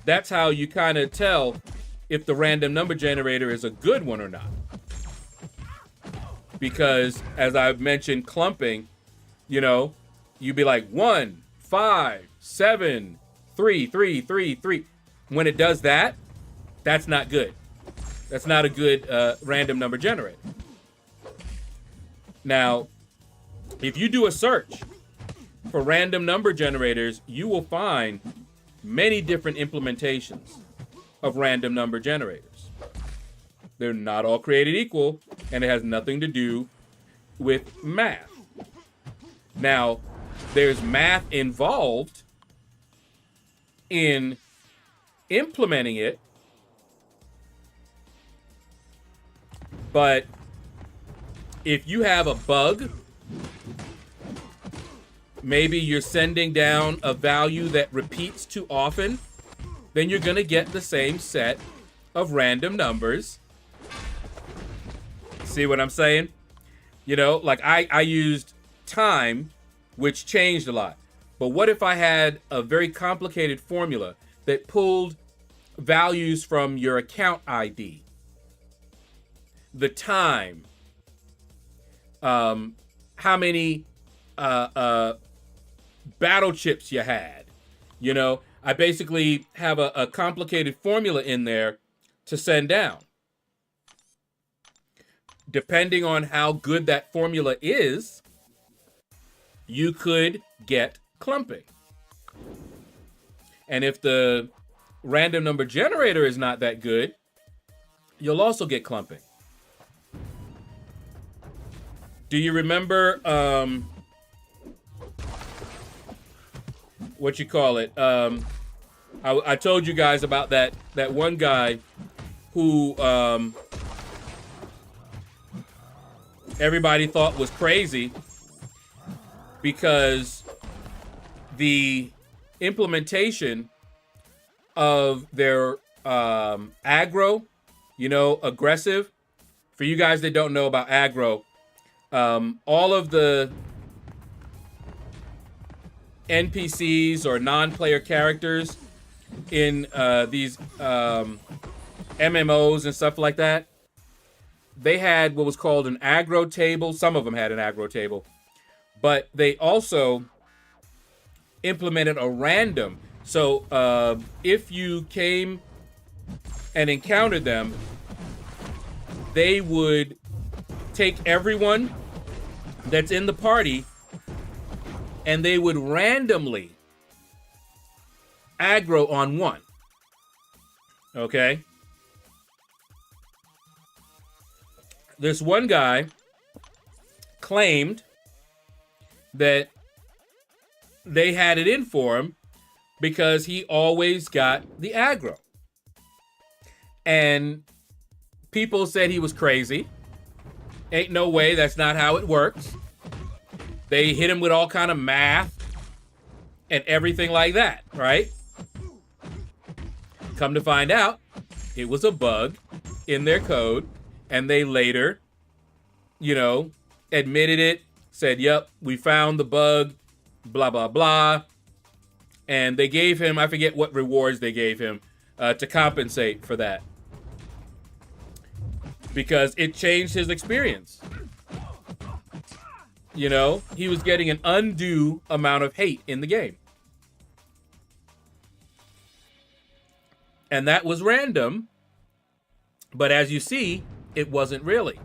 That's how you kind of tell if the random number generator is a good one or not. because as I've mentioned, clumping, you know, you'd be like 1, 5, 7, 3, 3, 3, 3. When it does that, that's not good. That's not a good random number generator. Now, if you do a search for random number generators, you will find many different implementations of random number generators. They're not all created equal, and it has nothing to do with math. Now, there's math involved in implementing it, but if you have a bug, maybe you're sending down a value that repeats too often, then you're going to get the same set of random numbers. See what I'm saying? You know, like I used time, which changed a lot. But what if I had a very complicated formula that pulled values from your account ID, the time, how many battle chips you had? You know, I basically have a complicated formula in there to send down. Depending on how good that formula is, you could get clumping. And if the random number generator is not that good, you'll also get clumping. Do you remember what you call it? I told you guys about that one guy who everybody thought was crazy because the implementation of their aggro, you know, aggressive. For you guys that don't know about aggro, all of the NPCs or non-player characters in these MMOs and stuff like that, they had what was called an aggro table. Some of them had an aggro table, but they also implemented a random. So if you came and encountered them, they would take everyone that's in the party and they would randomly aggro on one. Okay? This one guy claimed that they had it in for him because he always got the aggro. And people said he was crazy. Ain't no way, that's not how it works. They hit him with all kind of math and everything like that, right? Come to find out, it was a bug in their code, and they later, you know, admitted it, said, yep, we found the bug, blah, blah, blah. And they gave him, I forget what rewards they gave him to compensate for that. Because it changed his experience. You know, he was getting an undue amount of hate in the game. And that was random. But as you see, it wasn't really.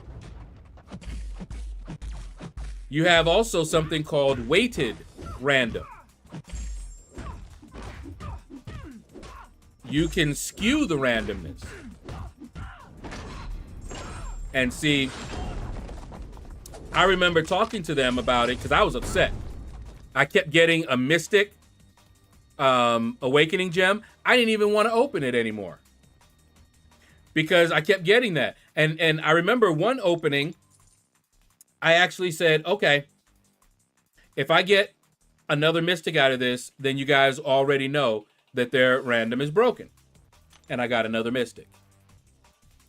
You have also something called weighted random. You can skew the randomness. And see, I remember talking to them about it because I was upset. I kept getting a Mystic Awakening Gem. I didn't even want to open it anymore because I kept getting that. And I remember one opening, I actually said, okay, if I get another Mystic out of this, then you guys already know that their random is broken. And I got another Mystic.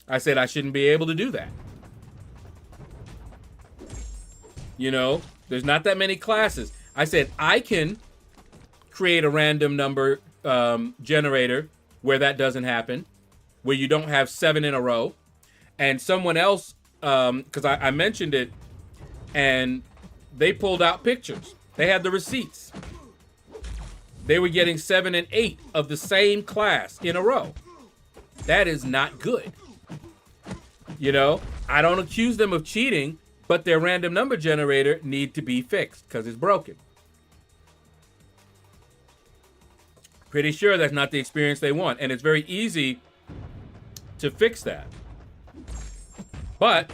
I said I shouldn't be able to do that. You know, there's not that many classes. I said I can create a random number generator where that doesn't happen, where you don't have 7 in a row, and someone else because I mentioned it, and they pulled out pictures. They had the receipts. They were getting 7 and 8 of the same class in a row. That is not good. You know, I don't accuse them of cheating, but their random number generator need to be fixed because it's broken. Pretty sure that's not the experience they want, and it's very easy to fix that. But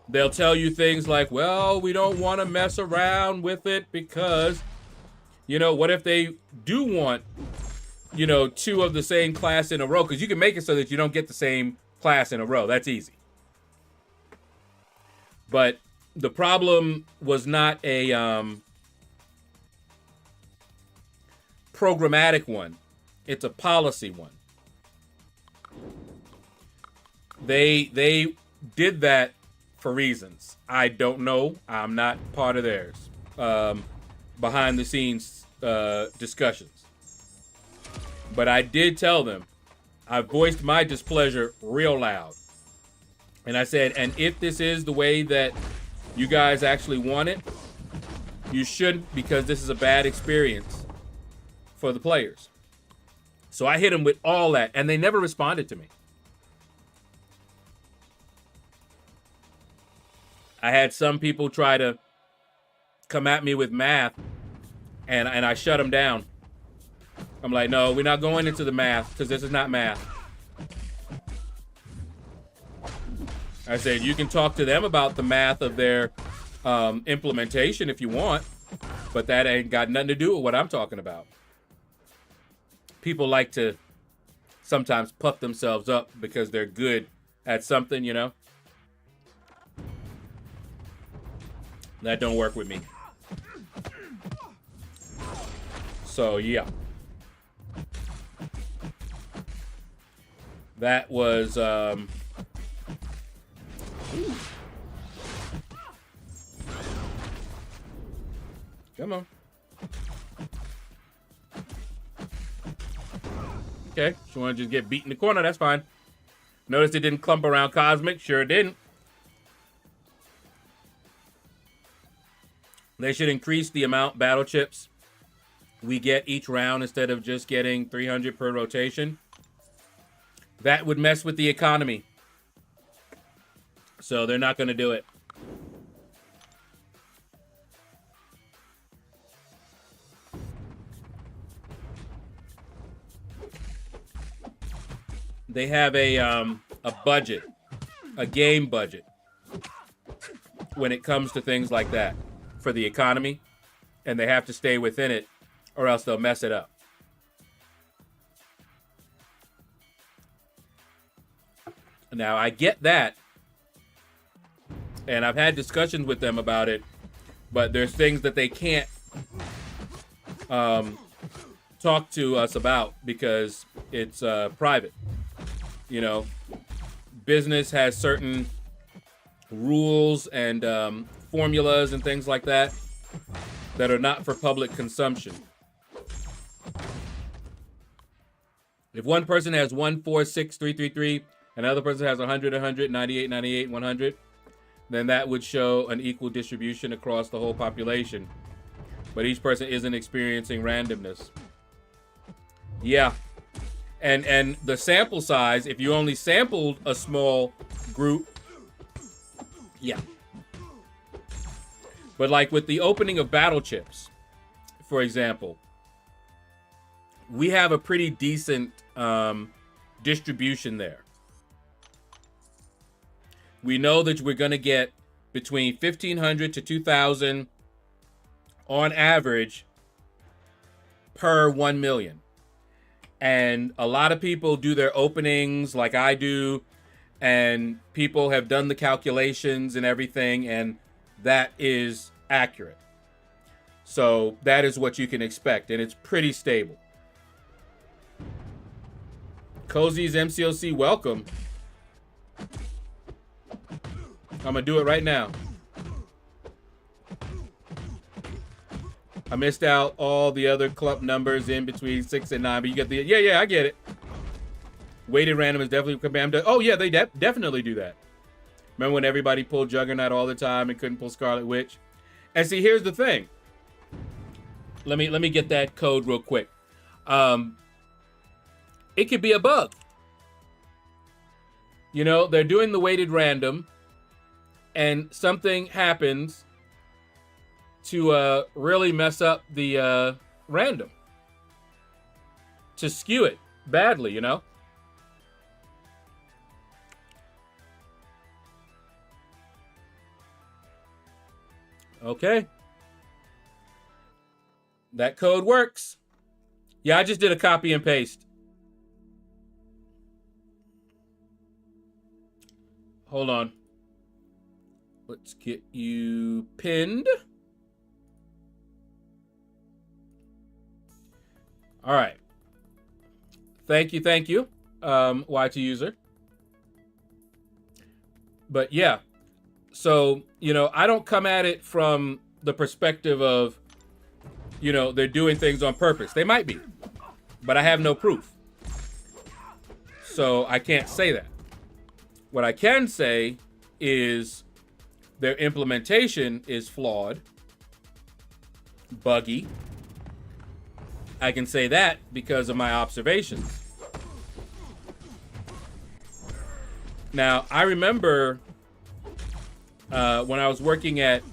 they'll tell you things like, well, we don't want to mess around with it because, you know, what if they do want, you know, 2 of the same class in a row? Because you can make it so that you don't get the same class in a row. That's easy. But the problem was not a programmatic one. It's a policy one. They did that for reasons. I don't know. I'm not part of theirs. Behind the scenes discussions. But I did tell them, I voiced my displeasure real loud. And I said, and if this is the way that you guys actually want it, you shouldn't, because this is a bad experience for the players. So I hit them with all that, and they never responded to me. I had some people try to come at me with math, and I shut them down. I'm like, no, we're not going into the math, because this is not math. I said, you can talk to them about the math of their implementation if you want, but that ain't got nothing to do with what I'm talking about. People like to sometimes puff themselves up because they're good at something, you know? That don't work with me. So, yeah. That was, come on. Okay, you want to just get beat in the corner, that's fine. Notice it didn't clump around Cosmic. Sure didn't. They should increase the amount battle chips we get each round instead of just getting 300 per rotation. That would mess with the economy. So they're not going to do it. They have a budget, a game budget, when it comes to things like that for the economy, and they have to stay within it or else they'll mess it up. Now, I get that, and I've had discussions with them about it, but there's things that they can't talk to us about because it's private. You know, business has certain rules and formulas and things like that that are not for public consumption. If one person has 146,333, another person has 100, 100, 98, 98, 100, then that would show an equal distribution across the whole population. But each person isn't experiencing randomness. Yeah. And the sample size, if you only sampled a small group, yeah. But like with the opening of battle chips, for example, we have a pretty decent distribution there. We know that we're going to get between 1,500 to 2,000 on average per 1 million. And a lot of people do their openings like I do, and people have done the calculations and everything, and that is accurate. So that is what you can expect, and it's pretty stable. Cozy's MCOC, welcome. I'm gonna do it right now. I missed out all the other clump numbers in between 6 and 9, but you get the, yeah, I get it. Weighted random is definitely command. Oh yeah, they definitely do that. Remember when everybody pulled Juggernaut all the time and couldn't pull Scarlet Witch? And see, here's the thing. Let me get that code real quick. It could be a bug. You know, they're doing the weighted random, and something happens to really mess up the random, to skew it badly, you know? Okay. That code works. Yeah, I just did a copy and paste. Hold on. Let's get you pinned. All right. Thank you, YT user. But yeah, so, you know, I don't come at it from the perspective of, you know, they're doing things on purpose. They might be, but I have no proof. So I can't say that. What I can say is their implementation is flawed, buggy. I can say that because of my observations. Now, I remember when I was working at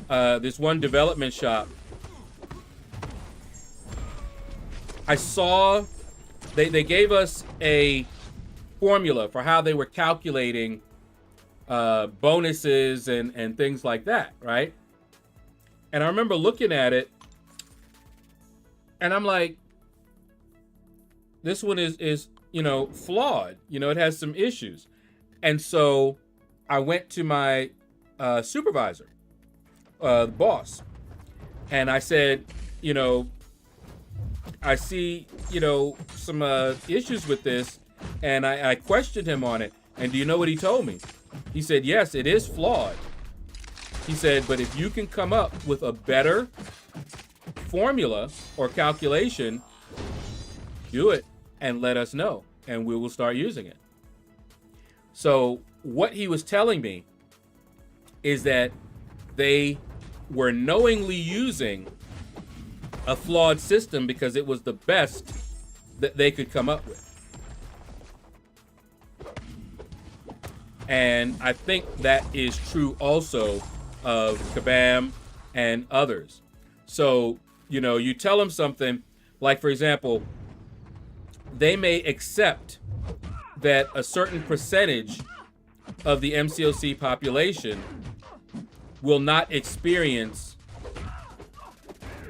this one development shop, I saw they gave us a formula for how they were calculating bonuses and things like that, right? And I remember looking at it, and I'm like, this one is you know, flawed. You know, it has some issues. And so I went to my supervisor, the boss, and I said, you know, I see, you know, some issues with this, and I questioned him on it. And do you know what he told me? He said, yes, it is flawed. He said, but if you can come up with a better formula or calculation, do it and let us know, and we will start using it. So what he was telling me is that they were knowingly using a flawed system because it was the best that they could come up with. And I think that is true also of Kabam and others. So, you know, you tell them something, like, for example, they may accept that a certain percentage of the MCOC population will not experience,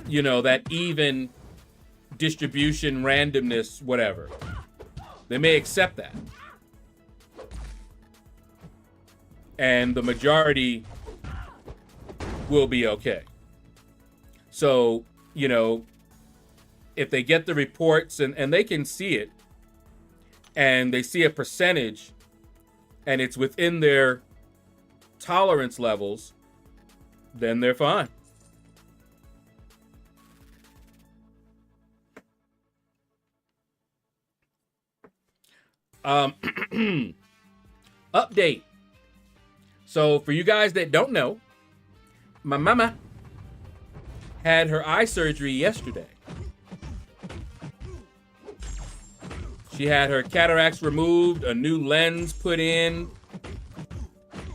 you know, that even distribution, randomness, whatever. They may accept that. And the majority will be okay. So, you know, if they get the reports and they can see it, and they see a percentage and it's within their tolerance levels, then they're fine. Update. So for you guys that don't know, my mama had her eye surgery yesterday. She had her cataracts removed, a new lens put in.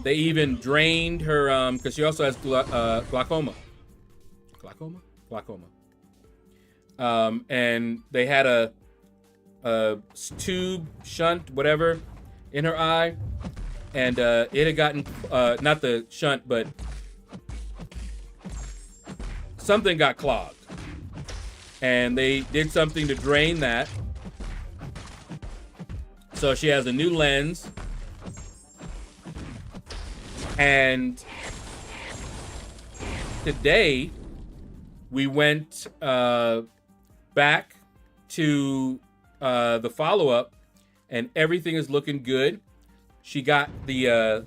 They even drained her, because she also has glaucoma. Glaucoma. And they had a tube, shunt, whatever, in her eye. And it had gotten, not the shunt, but something got clogged. And they did something to drain that. So she has a new lens. And today we went back to the follow-up, and everything is looking good. She got the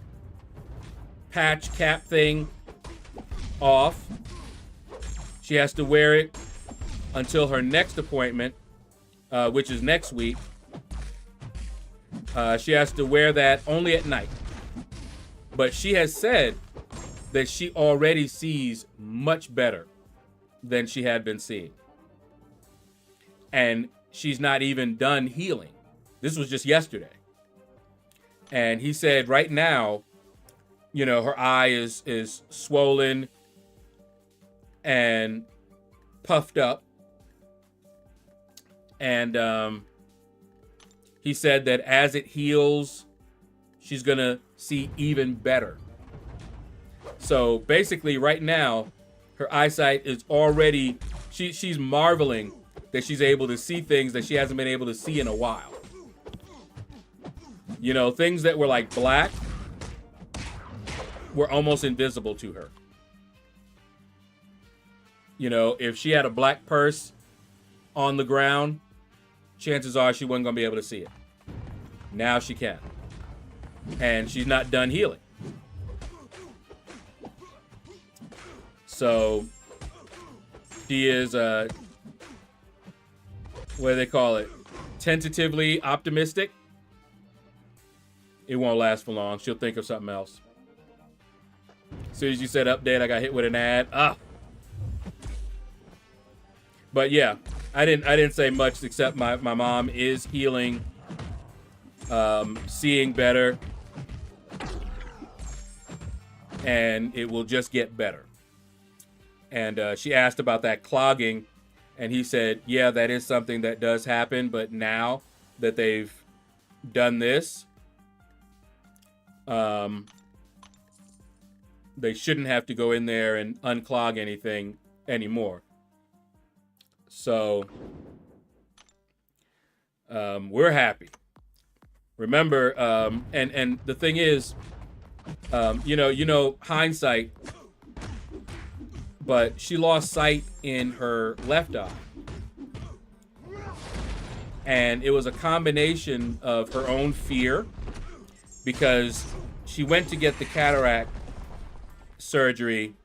patch cap thing off. She has to wear it until her next appointment, which is next week. She has to wear that only at night. But she has said that she already sees much better than she had been seeing. And she's not even done healing. This was just yesterday. And he said right now, you know, her eye is swollen and puffed up. And he said that as it heals, she's going to see even better. So basically right now, her eyesight is already, she's marveling that she's able to see things that she hasn't been able to see in a while. You know, things that were like black were almost invisible to her. You know, if she had a black purse on the ground, chances are she wasn't going to be able to see it. Now she can. And she's not done healing. So she is, what do they call it? Tentatively optimistic. It won't last for long. She'll think of something else. As soon as you said update, I got hit with an ad. But yeah, I didn't say much except my mom is healing, seeing better, and it will just get better. And she asked about that clogging, and he said, yeah, that is something that does happen, but now that they've done this, they shouldn't have to go in there and unclog anything anymore. So we're happy. Remember, and the thing is, you know, hindsight, but she lost sight in her left eye. And it was a combination of her own fear, because she went to get the cataract surgery.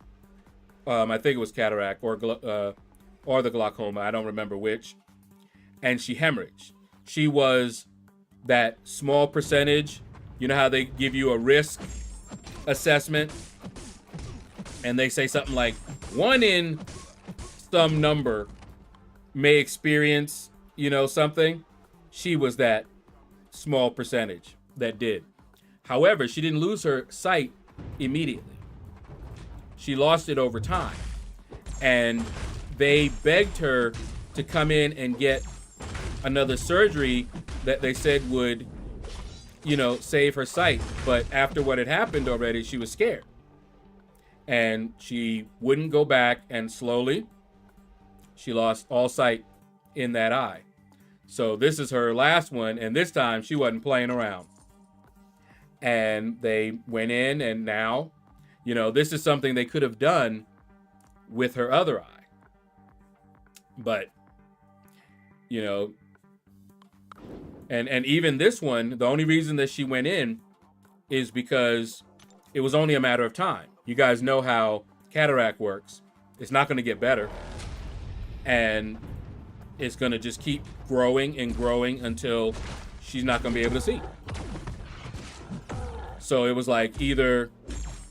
I think it was cataract or the glaucoma. I don't remember which. And she hemorrhaged. She was that small percentage. You know how they give you a risk assessment? And they say something like 1 in some number may experience, you know, something. She was that small percentage that did. However, she didn't lose her sight immediately. She lost it over time. And they begged her to come in and get another surgery that they said would, you know, save her sight. But after what had happened already, she was scared. And she wouldn't go back, and slowly she lost all sight in that eye. So this is her last one, and this time she wasn't playing around. And they went in, and now, you know, this is something they could have done with her other eye. But, you know, and even this one, the only reason that she went in is because it was only a matter of time. You guys know how cataract works. It's not going to get better. And it's going to just keep growing and growing until she's not going to be able to see. So it was like, either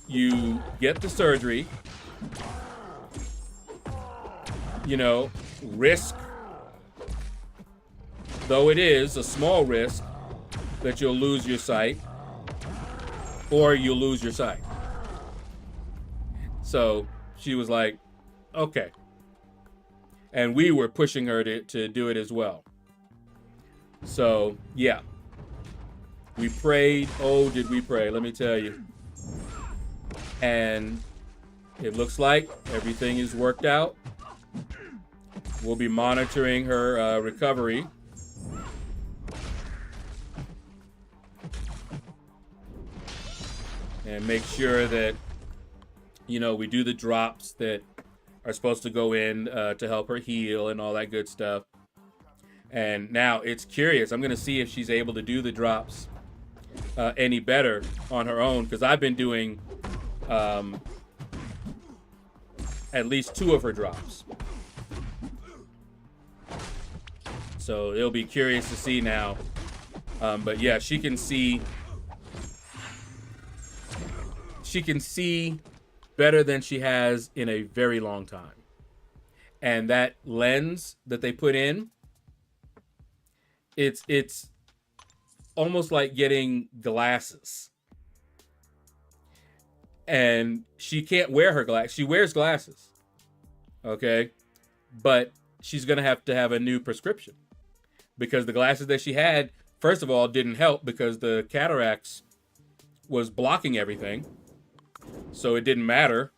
you get the surgery, you know, risk, though it is a small risk that you'll lose your sight, or you'll lose your sight. So she was like, okay. And we were pushing her to do it as well. So, yeah. We prayed. Oh, did we pray? Let me tell you. And it looks like everything is worked out. We'll be monitoring her recovery. And make sure that, you know, we do the drops that are supposed to go in to help her heal and all that good stuff. And now it's curious. I'm going to see if she's able to do the drops any better on her own, because I've been doing at least 2 of her drops. So it'll be curious to see now. But yeah, she can see she can see better than she has in a very long time. And that lens that they put in, it's almost like getting glasses. And she can't wear her glasses. She wears glasses. Okay? But she's going to have a new prescription. Because the glasses that she had, first of all, didn't help because the cataracts was blocking everything. So it didn't matter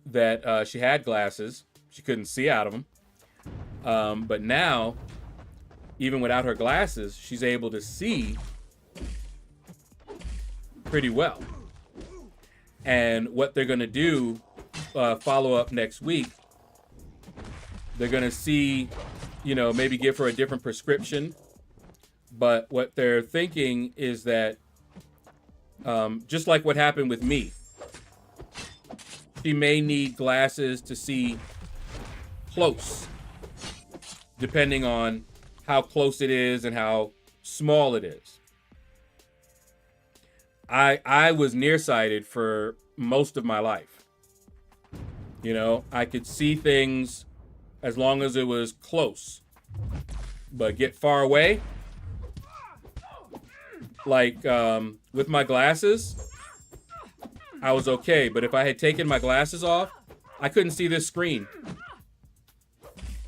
that she had glasses. She couldn't see out of them. But now, even without her glasses, she's able to see pretty well. And what they're going to do, follow up next week, they're going to see, you know, maybe give her a different prescription. But what they're thinking is that, just like what happened with me, she may need glasses to see close, depending on how close it is and how small it is. I was nearsighted for most of my life. You know, I could see things as long as it was close, but get far away, like with my glasses, I was okay. But if I had taken my glasses off, I couldn't see this screen.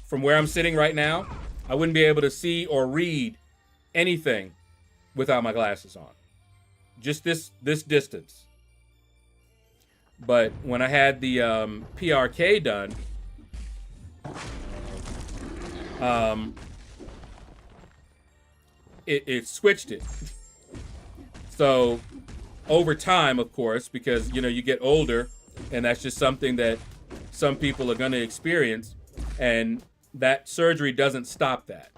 From where I'm sitting right now, I wouldn't be able to see or read anything without my glasses on. Just this distance. But when I had the PRK done, it switched it. So over time, of course, because, you know, you get older and that's just something that some people are going to experience, and that surgery doesn't stop that.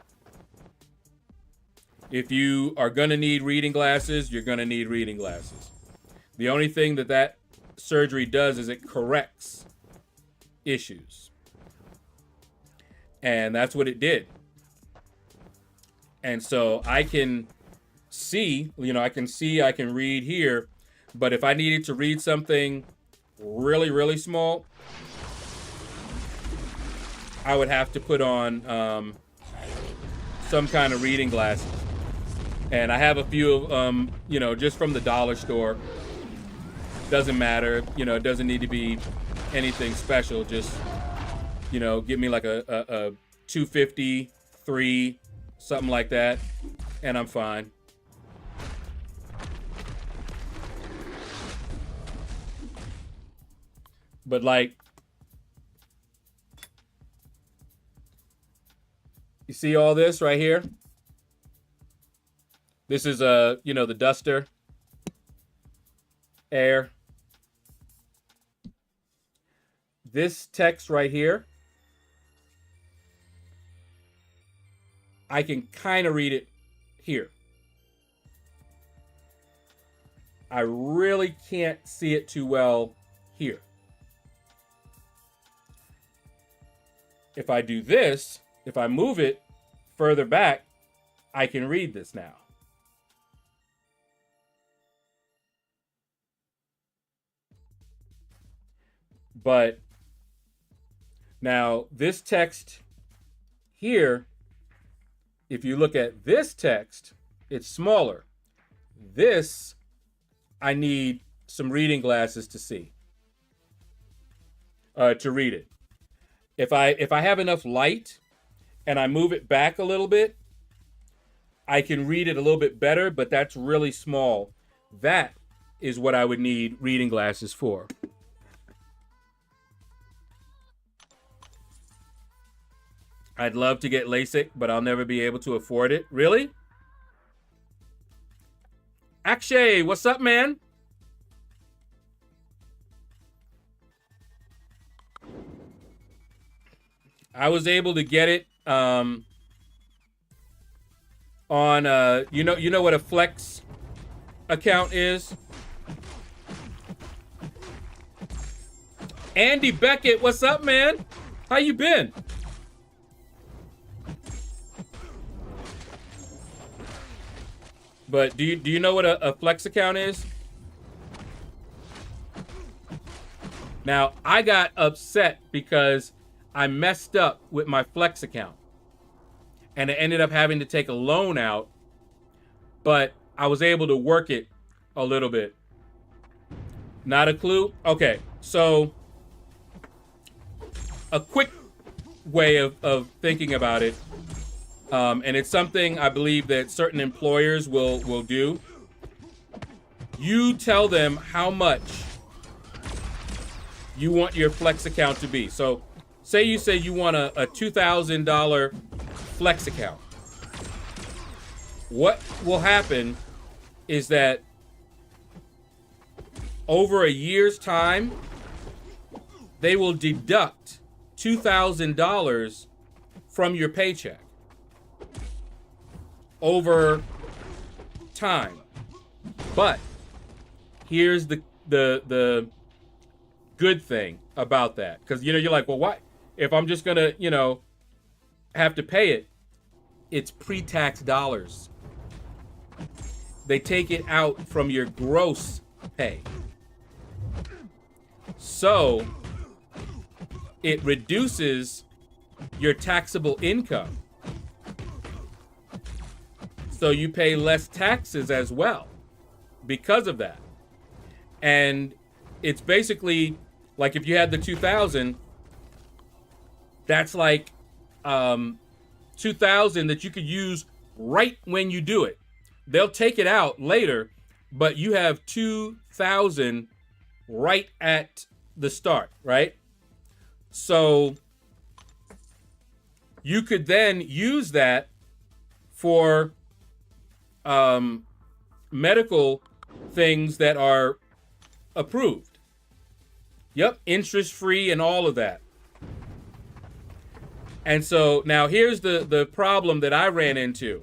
If you are going to need reading glasses, you're going to need reading glasses. The only thing that surgery does is it corrects issues. And that's what it did. And so I can see, you know, I can read here, but if I needed to read something really, really small, I would have to put on some kind of reading glasses. And I have a few of you know, just from the dollar store. Doesn't matter, you know, it doesn't need to be anything special. Just, you know, give me like a 253, something like that, and I'm fine. But like, you see all this right here? This is you know, the duster air. This text right here, I can kind of read it here. I really can't see it too well here. If I do this, if I move it further back, I can read this now. But now this text here, if you look at this text, it's smaller. This, I need some reading glasses to see, to read it. If I have enough light and I move it back a little bit, I can read it a little bit better, but that's really small. That is what I would need reading glasses for. I'd love to get LASIK, but I'll never be able to afford it. Really? Akshay, what's up, man? I was able to get it on you know what a Flex account is? Andy Beckett, what's up, man? How you been? But do you know what a Flex account is? Now, I got upset because I messed up with my Flex account. And I ended up having to take a loan out, but I was able to work it a little bit. Not a clue? Okay, so a quick way of thinking about it, and it's something I believe that certain employers will do. You tell them how much you want your Flex account to be. So say you want a $2,000 Flex account. What will happen is that over a year's time, they will deduct $2,000 from your paycheck over time. But here's the good thing about that, because you're like, well, why? If I'm just gonna have to pay it, it's pre-tax dollars. They take it out from your gross pay. So it reduces your taxable income. So you pay less taxes as well because of that. And it's basically like if you had the 2,000, that's like 2,000 that you could use right when you do it. They'll take it out later, but you have 2,000 right at the start, right? So you could then use that for medical things that are approved. Yep, interest-free and all of that. And so now here's the problem that I ran into.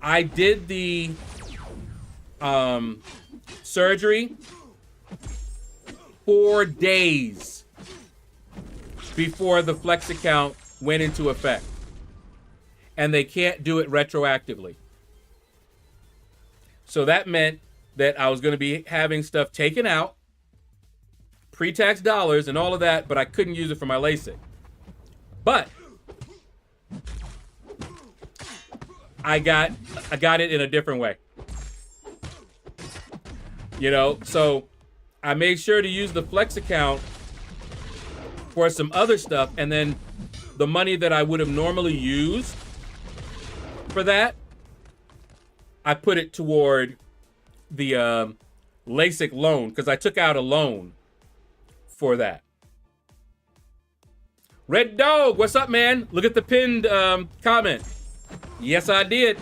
I did the surgery 4 days before the Flex account went into effect. And they can't do it retroactively. So that meant that I was going to be having stuff taken out, pre-tax dollars and all of that, but I couldn't use it for my LASIK. But I got it in a different way. So I made sure to use the Flex account for some other stuff, and then the money that I would have normally used for that, I put it toward the LASIK loan, because I took out a loan for that. Red Dog, what's up, man? Look at the pinned comment. Yes, I did.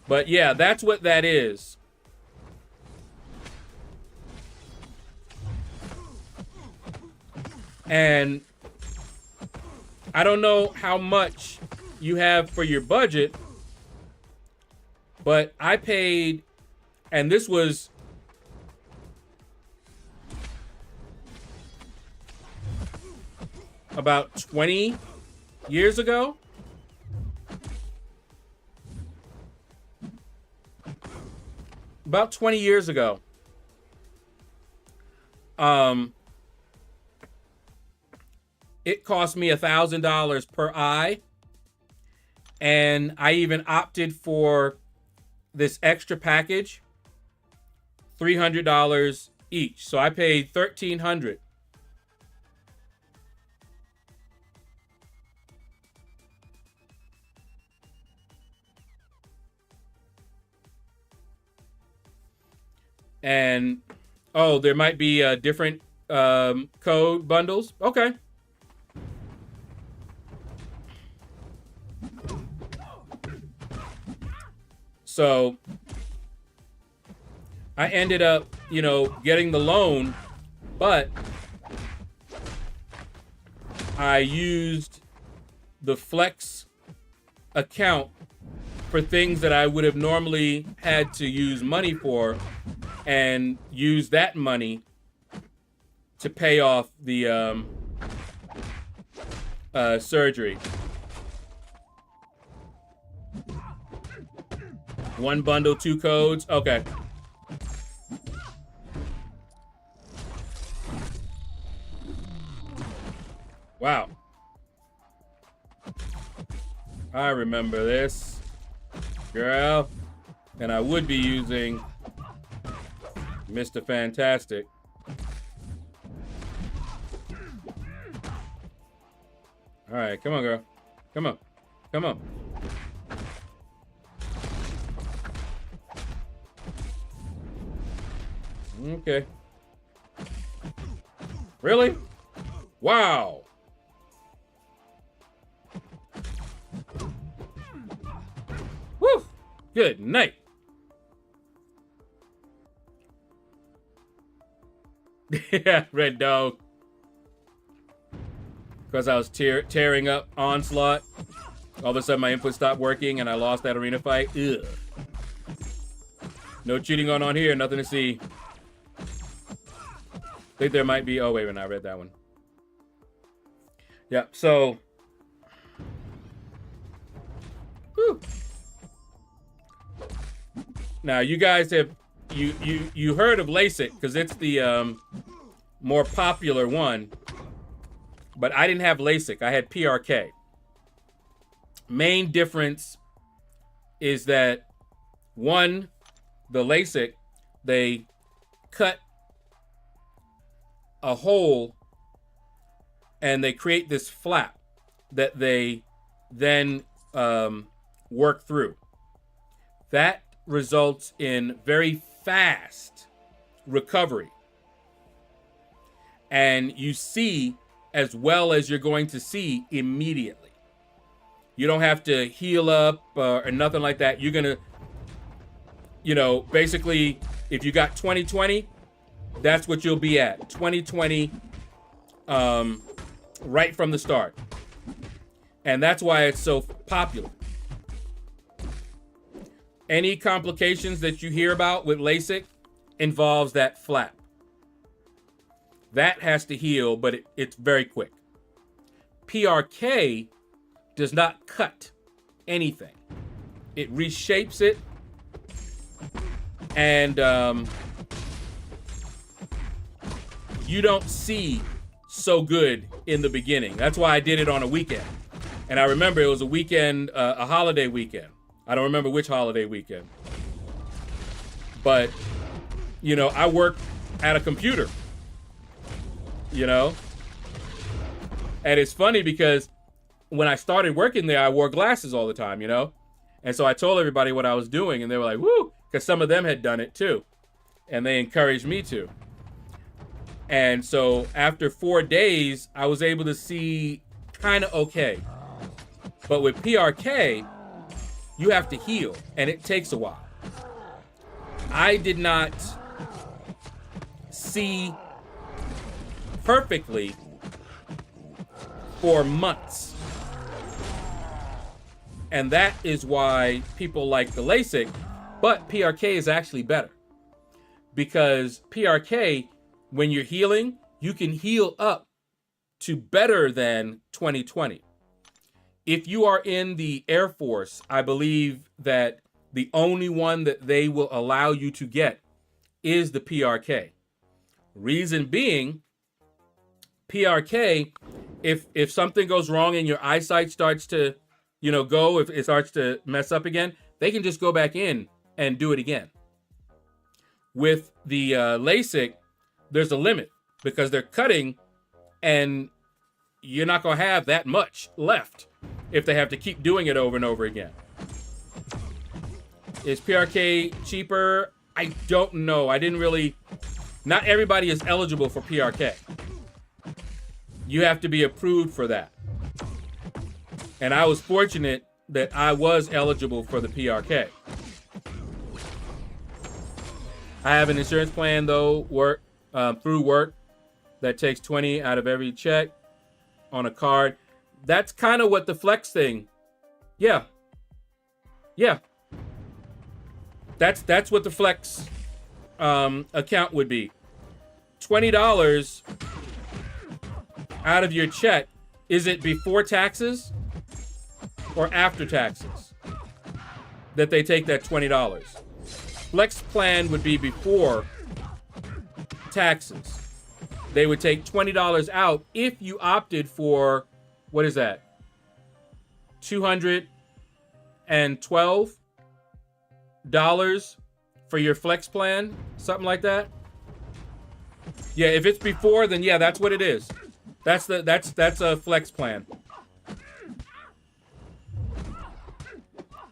But yeah, that's what that is. And I don't know how much you have for your budget, but I paid, and this was about 20 years ago. About 20 years ago. It cost me $1,000 per eye. And I even opted for this extra package, $300 each. So I paid $1,300. And, oh, there might be different code bundles. Okay. So I ended up, getting the loan, but I used the Flex account for things that I would have normally had to use money for, and use that money to pay off the surgery. 1 bundle, 2 codes. Okay. Wow. I remember this, girl. And I would be using Mr. Fantastic. All right, come on, girl. Come on. Come on. Okay. Really? Wow. Woo! Good night. Yeah, Red Dog. Because I was tearing up Onslaught. All of a sudden my input stopped working and I lost that arena fight. Ugh. No cheating on here, nothing to see. Think there might be, oh wait a minute, I read that one. Yeah, so. Whew. Now you guys have, you heard of LASIK because it's the more popular one. But I didn't have LASIK, I had PRK. Main difference is that one, the LASIK, they cut a hole and they create this flap that they then work through. That results in very fast recovery. And you see as well as you're going to see immediately. You don't have to heal up or nothing like that. You're going to, you know, basically, if you got 20/20, that's what you'll be at. 20/20 right from the start. And that's why it's so popular. Any complications that you hear about with LASIK involves that flap. That has to heal, but it's very quick. PRK does not cut anything. It reshapes it, and you don't see so good in the beginning. That's why I did it on a weekend. And I remember it was a weekend, a holiday weekend. I don't remember which holiday weekend. But, you know, I work at a computer. You know? And it's funny because when I started working there, I wore glasses all the time, you know? And so I told everybody what I was doing, and they were like, woo, because some of them had done it too. And they encouraged me to. And so after 4 days, I was able to see kind of okay. But with PRK, you have to heal, and it takes a while. I did not see perfectly for months. And that is why people like the LASIK, but PRK is actually better. Because PRK, when you're healing, you can heal up to better than 20/20. If you are in the Air Force, I believe that the only one that they will allow you to get is the PRK. Reason being, PRK, if something goes wrong and your eyesight starts to, you know, go, if it starts to mess up again, they can just go back in and do it again. With the LASIK, there's a limit because they're cutting and you're not going to have that much left if they have to keep doing it over and over again. Is PRK cheaper? I don't know. I didn't really... Not everybody is eligible for PRK. You have to be approved for that. And I was fortunate that I was eligible for the PRK. I have an insurance plan, though, through work, that takes 20 out of every check on a card. That's kind of what the flex thing. Yeah. Yeah. That's what the flex account would be. $20 out of your check. Is it before taxes or after taxes? that they take that $20. Flex plan would be before taxes. They would take $20 out if you opted for, what is that? $212 for your flex plan, something like that. Yeah, if it's before, then yeah, that's what it is. That's a flex plan.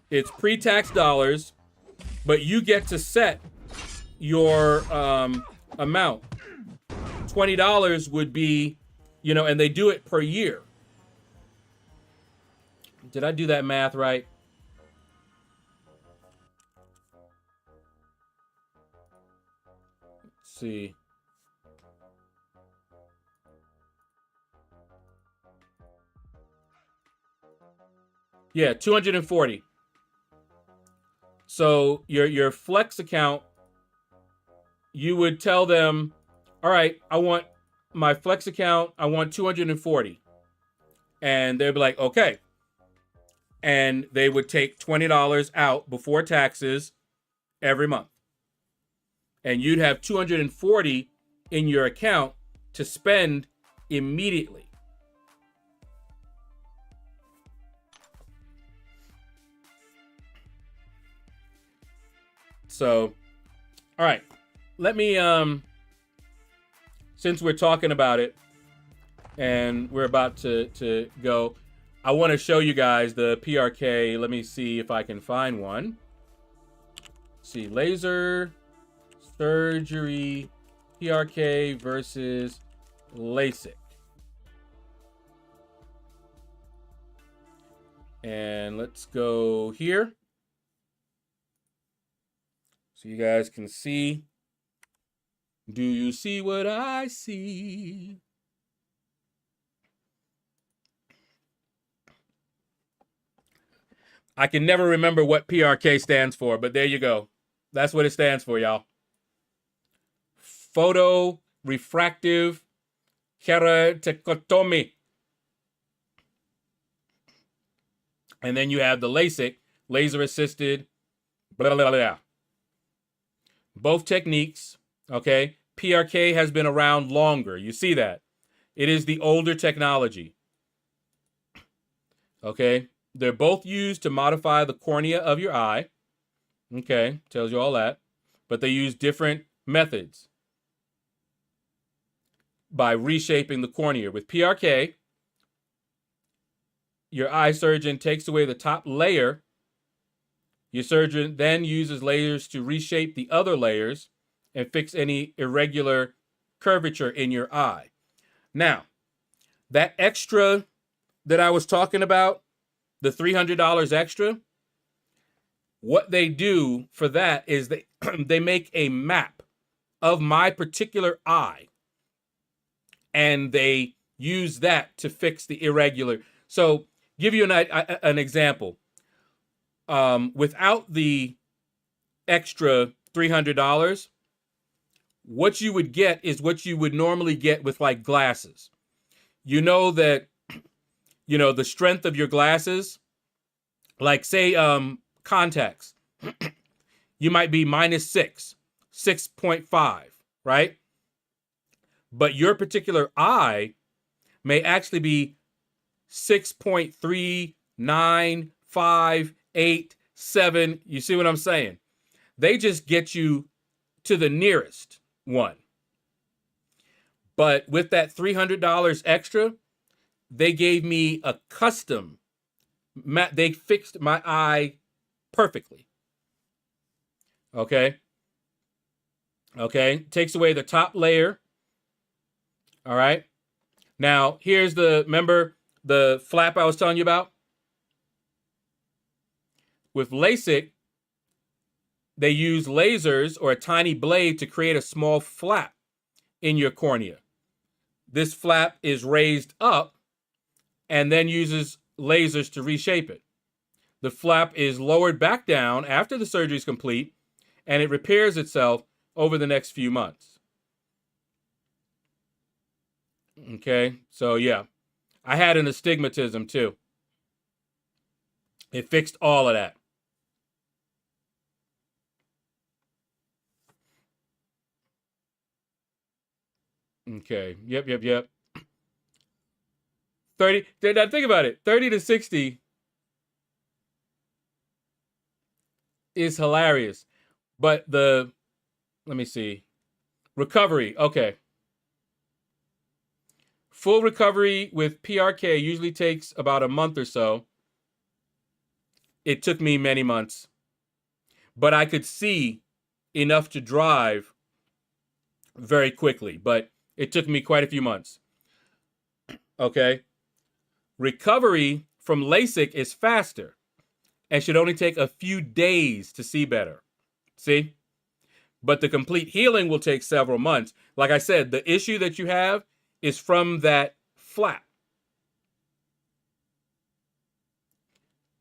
It's pre-tax dollars, but you get to set your amount. $20 would be, you know, and they do it per year. Did I do that math right? Let's see. Yeah, 240. So your flex account, you would tell them, all right, I want my flex account, I want 240. And they'd be like, okay. And they would take $20 out before taxes every month. And you'd have 240 in your account to spend immediately. So, all right, let me, since we're talking about it and we're about to go, I want to show you guys the PRK. Let me see if I can find one. Let's see, laser surgery PRK versus LASIK. And let's go here. So you guys can see. Do you see what I see? I can never remember what PRK stands for, but there you go. That's what it stands for, y'all. Photo refractive keratotomy. And then you have the LASIK, laser assisted, blah, blah, blah. Both techniques, okay? PRK has been around longer. You see that. It is the older technology. Okay? They're both used to modify the cornea of your eye. Okay? Tells you all that. But they use different methods by reshaping the cornea. With PRK, your eye surgeon takes away the top layer. Your surgeon then uses lasers to reshape the other layers and fix any irregular curvature in your eye. Now, that extra that I was talking about, the $300 extra, what they do for that is they make a map of my particular eye, and they use that to fix the irregular. So, give you an example. Without the extra $300, what you would get is what you would normally get with like glasses. You know that, you know, the strength of your glasses, like say contacts, you might be -6, 6.5, right? But your particular eye may actually be 6.395. 8, 7. You see what I'm saying? They just get you to the nearest one. But with that $300 extra, they gave me a custom. They fixed my eye perfectly. Okay? Okay? Takes away the top layer. All right? Now, here's remember the flap I was telling you about? With LASIK, they use lasers or a tiny blade to create a small flap in your cornea. This flap is raised up and then uses lasers to reshape it. The flap is lowered back down after the surgery is complete, and it repairs itself over the next few months. Okay, so yeah. I had an astigmatism too. It fixed all of that. Okay. Yep. 30. Now think about it. 30 to 60 is hilarious. But let me see. Recovery. Okay. Full recovery with PRK usually takes about a month or so. It took me many months. But I could see enough to drive very quickly. But it took me quite a few months. Okay. Recovery from LASIK is faster and should only take a few days to see better. See? But the complete healing will take several months. Like I said, the issue that you have is from that flap.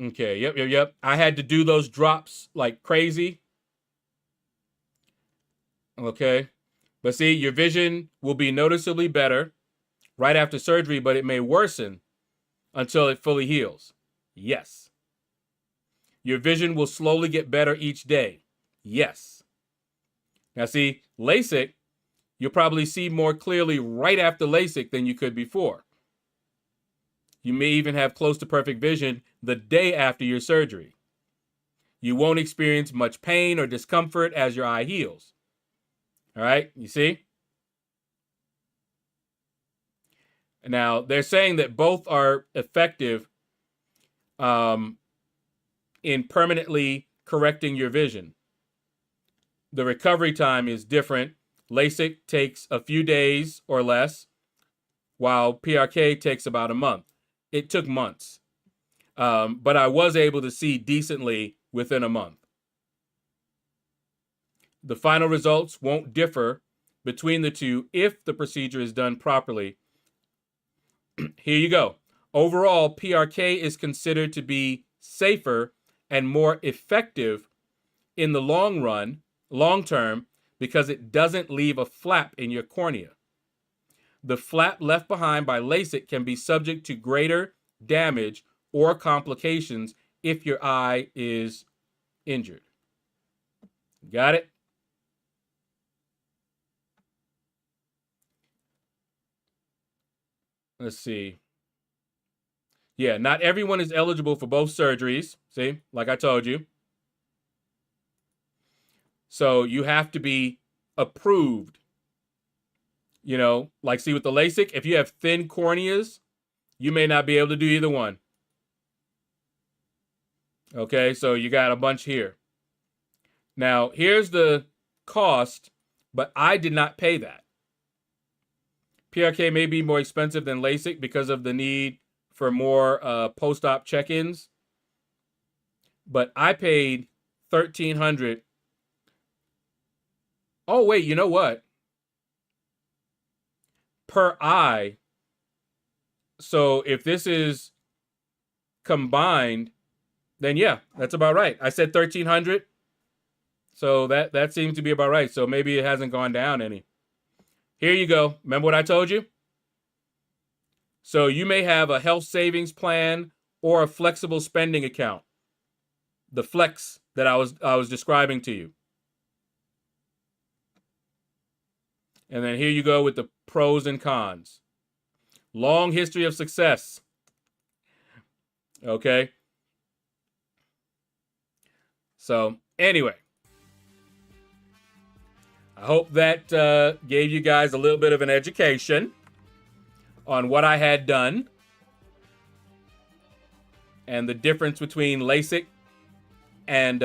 Okay, yep. I had to do those drops like crazy. Okay. But see, your vision will be noticeably better right after surgery, but it may worsen until it fully heals. Yes. Your vision will slowly get better each day. Yes. Now see, LASIK, you'll probably see more clearly right after LASIK than you could before. You may even have close to perfect vision the day after your surgery. You won't experience much pain or discomfort as your eye heals. All right, you see? Now, they're saying that both are effective in permanently correcting your vision. The recovery time is different. LASIK takes a few days or less, while PRK takes about a month. It took months. But I was able to see decently within a month. The final results won't differ between the two if the procedure is done properly. Here you go. Overall, PRK is considered to be safer and more effective in the long term, because it doesn't leave a flap in your cornea. The flap left behind by LASIK can be subject to greater damage or complications if your eye is injured. Got it? Let's see. Yeah, not everyone is eligible for both surgeries. See, like I told you. So you have to be approved. You know, like see with the LASIK, if you have thin corneas, you may not be able to do either one. Okay, so you got a bunch here. Now, here's the cost, but I did not pay that. PRK may be more expensive than LASIK because of the need for more post-op check-ins. But I paid $1,300. Oh, wait, you know what? Per eye. So if this is combined, then yeah, that's about right. I said $1,300. So that seems to be about right. So maybe it hasn't gone down any. Here you go. Remember what I told you? So you may have a health savings plan or a flexible spending account. The flex that I was describing to you. And then here you go with the pros and cons. Long history of success. Okay. So anyway, I hope that gave you guys a little bit of an education on what I had done and the difference between LASIK and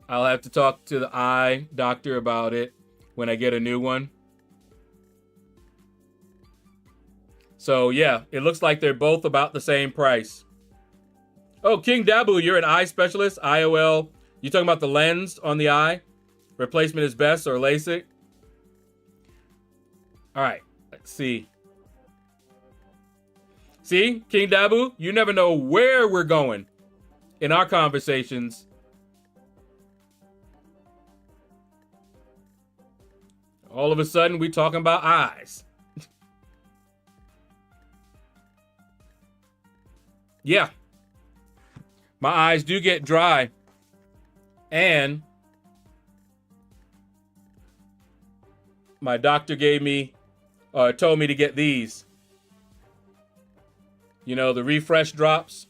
I'll have to talk to the eye doctor about it when I get a new one. So yeah, it looks like they're both about the same price. Oh, King Dabu, you're an eye specialist, IOL. You talking about the lens on the eye? Replacement is best or LASIK? All right, let's see. See, King Dabu, you never know where we're going in our conversations. All of a sudden, we talking about eyes. Yeah. My eyes do get dry And my doctor told me to get these. You know, the refresh drops.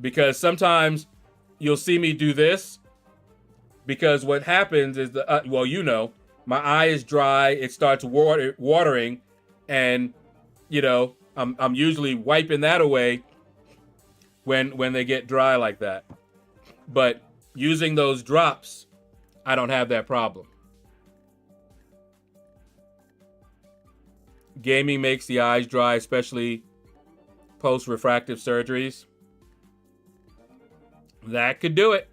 Because sometimes you'll see me do this. Because what happens is, my eye is dry. It starts watering. And, you know, I'm usually wiping that away when they get dry like that. But using those drops, I don't have that problem. Gaming makes the eyes dry, especially post-refractive surgeries. That could do it.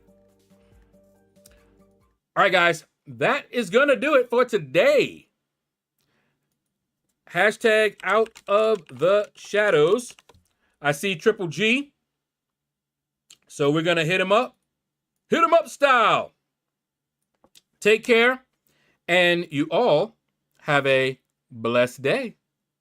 All right, guys. That is going to do it for today. Hashtag out of the shadows. I see Triple G. So we're going to hit him up. Hit him up style. Take care. And you all have a blessed day.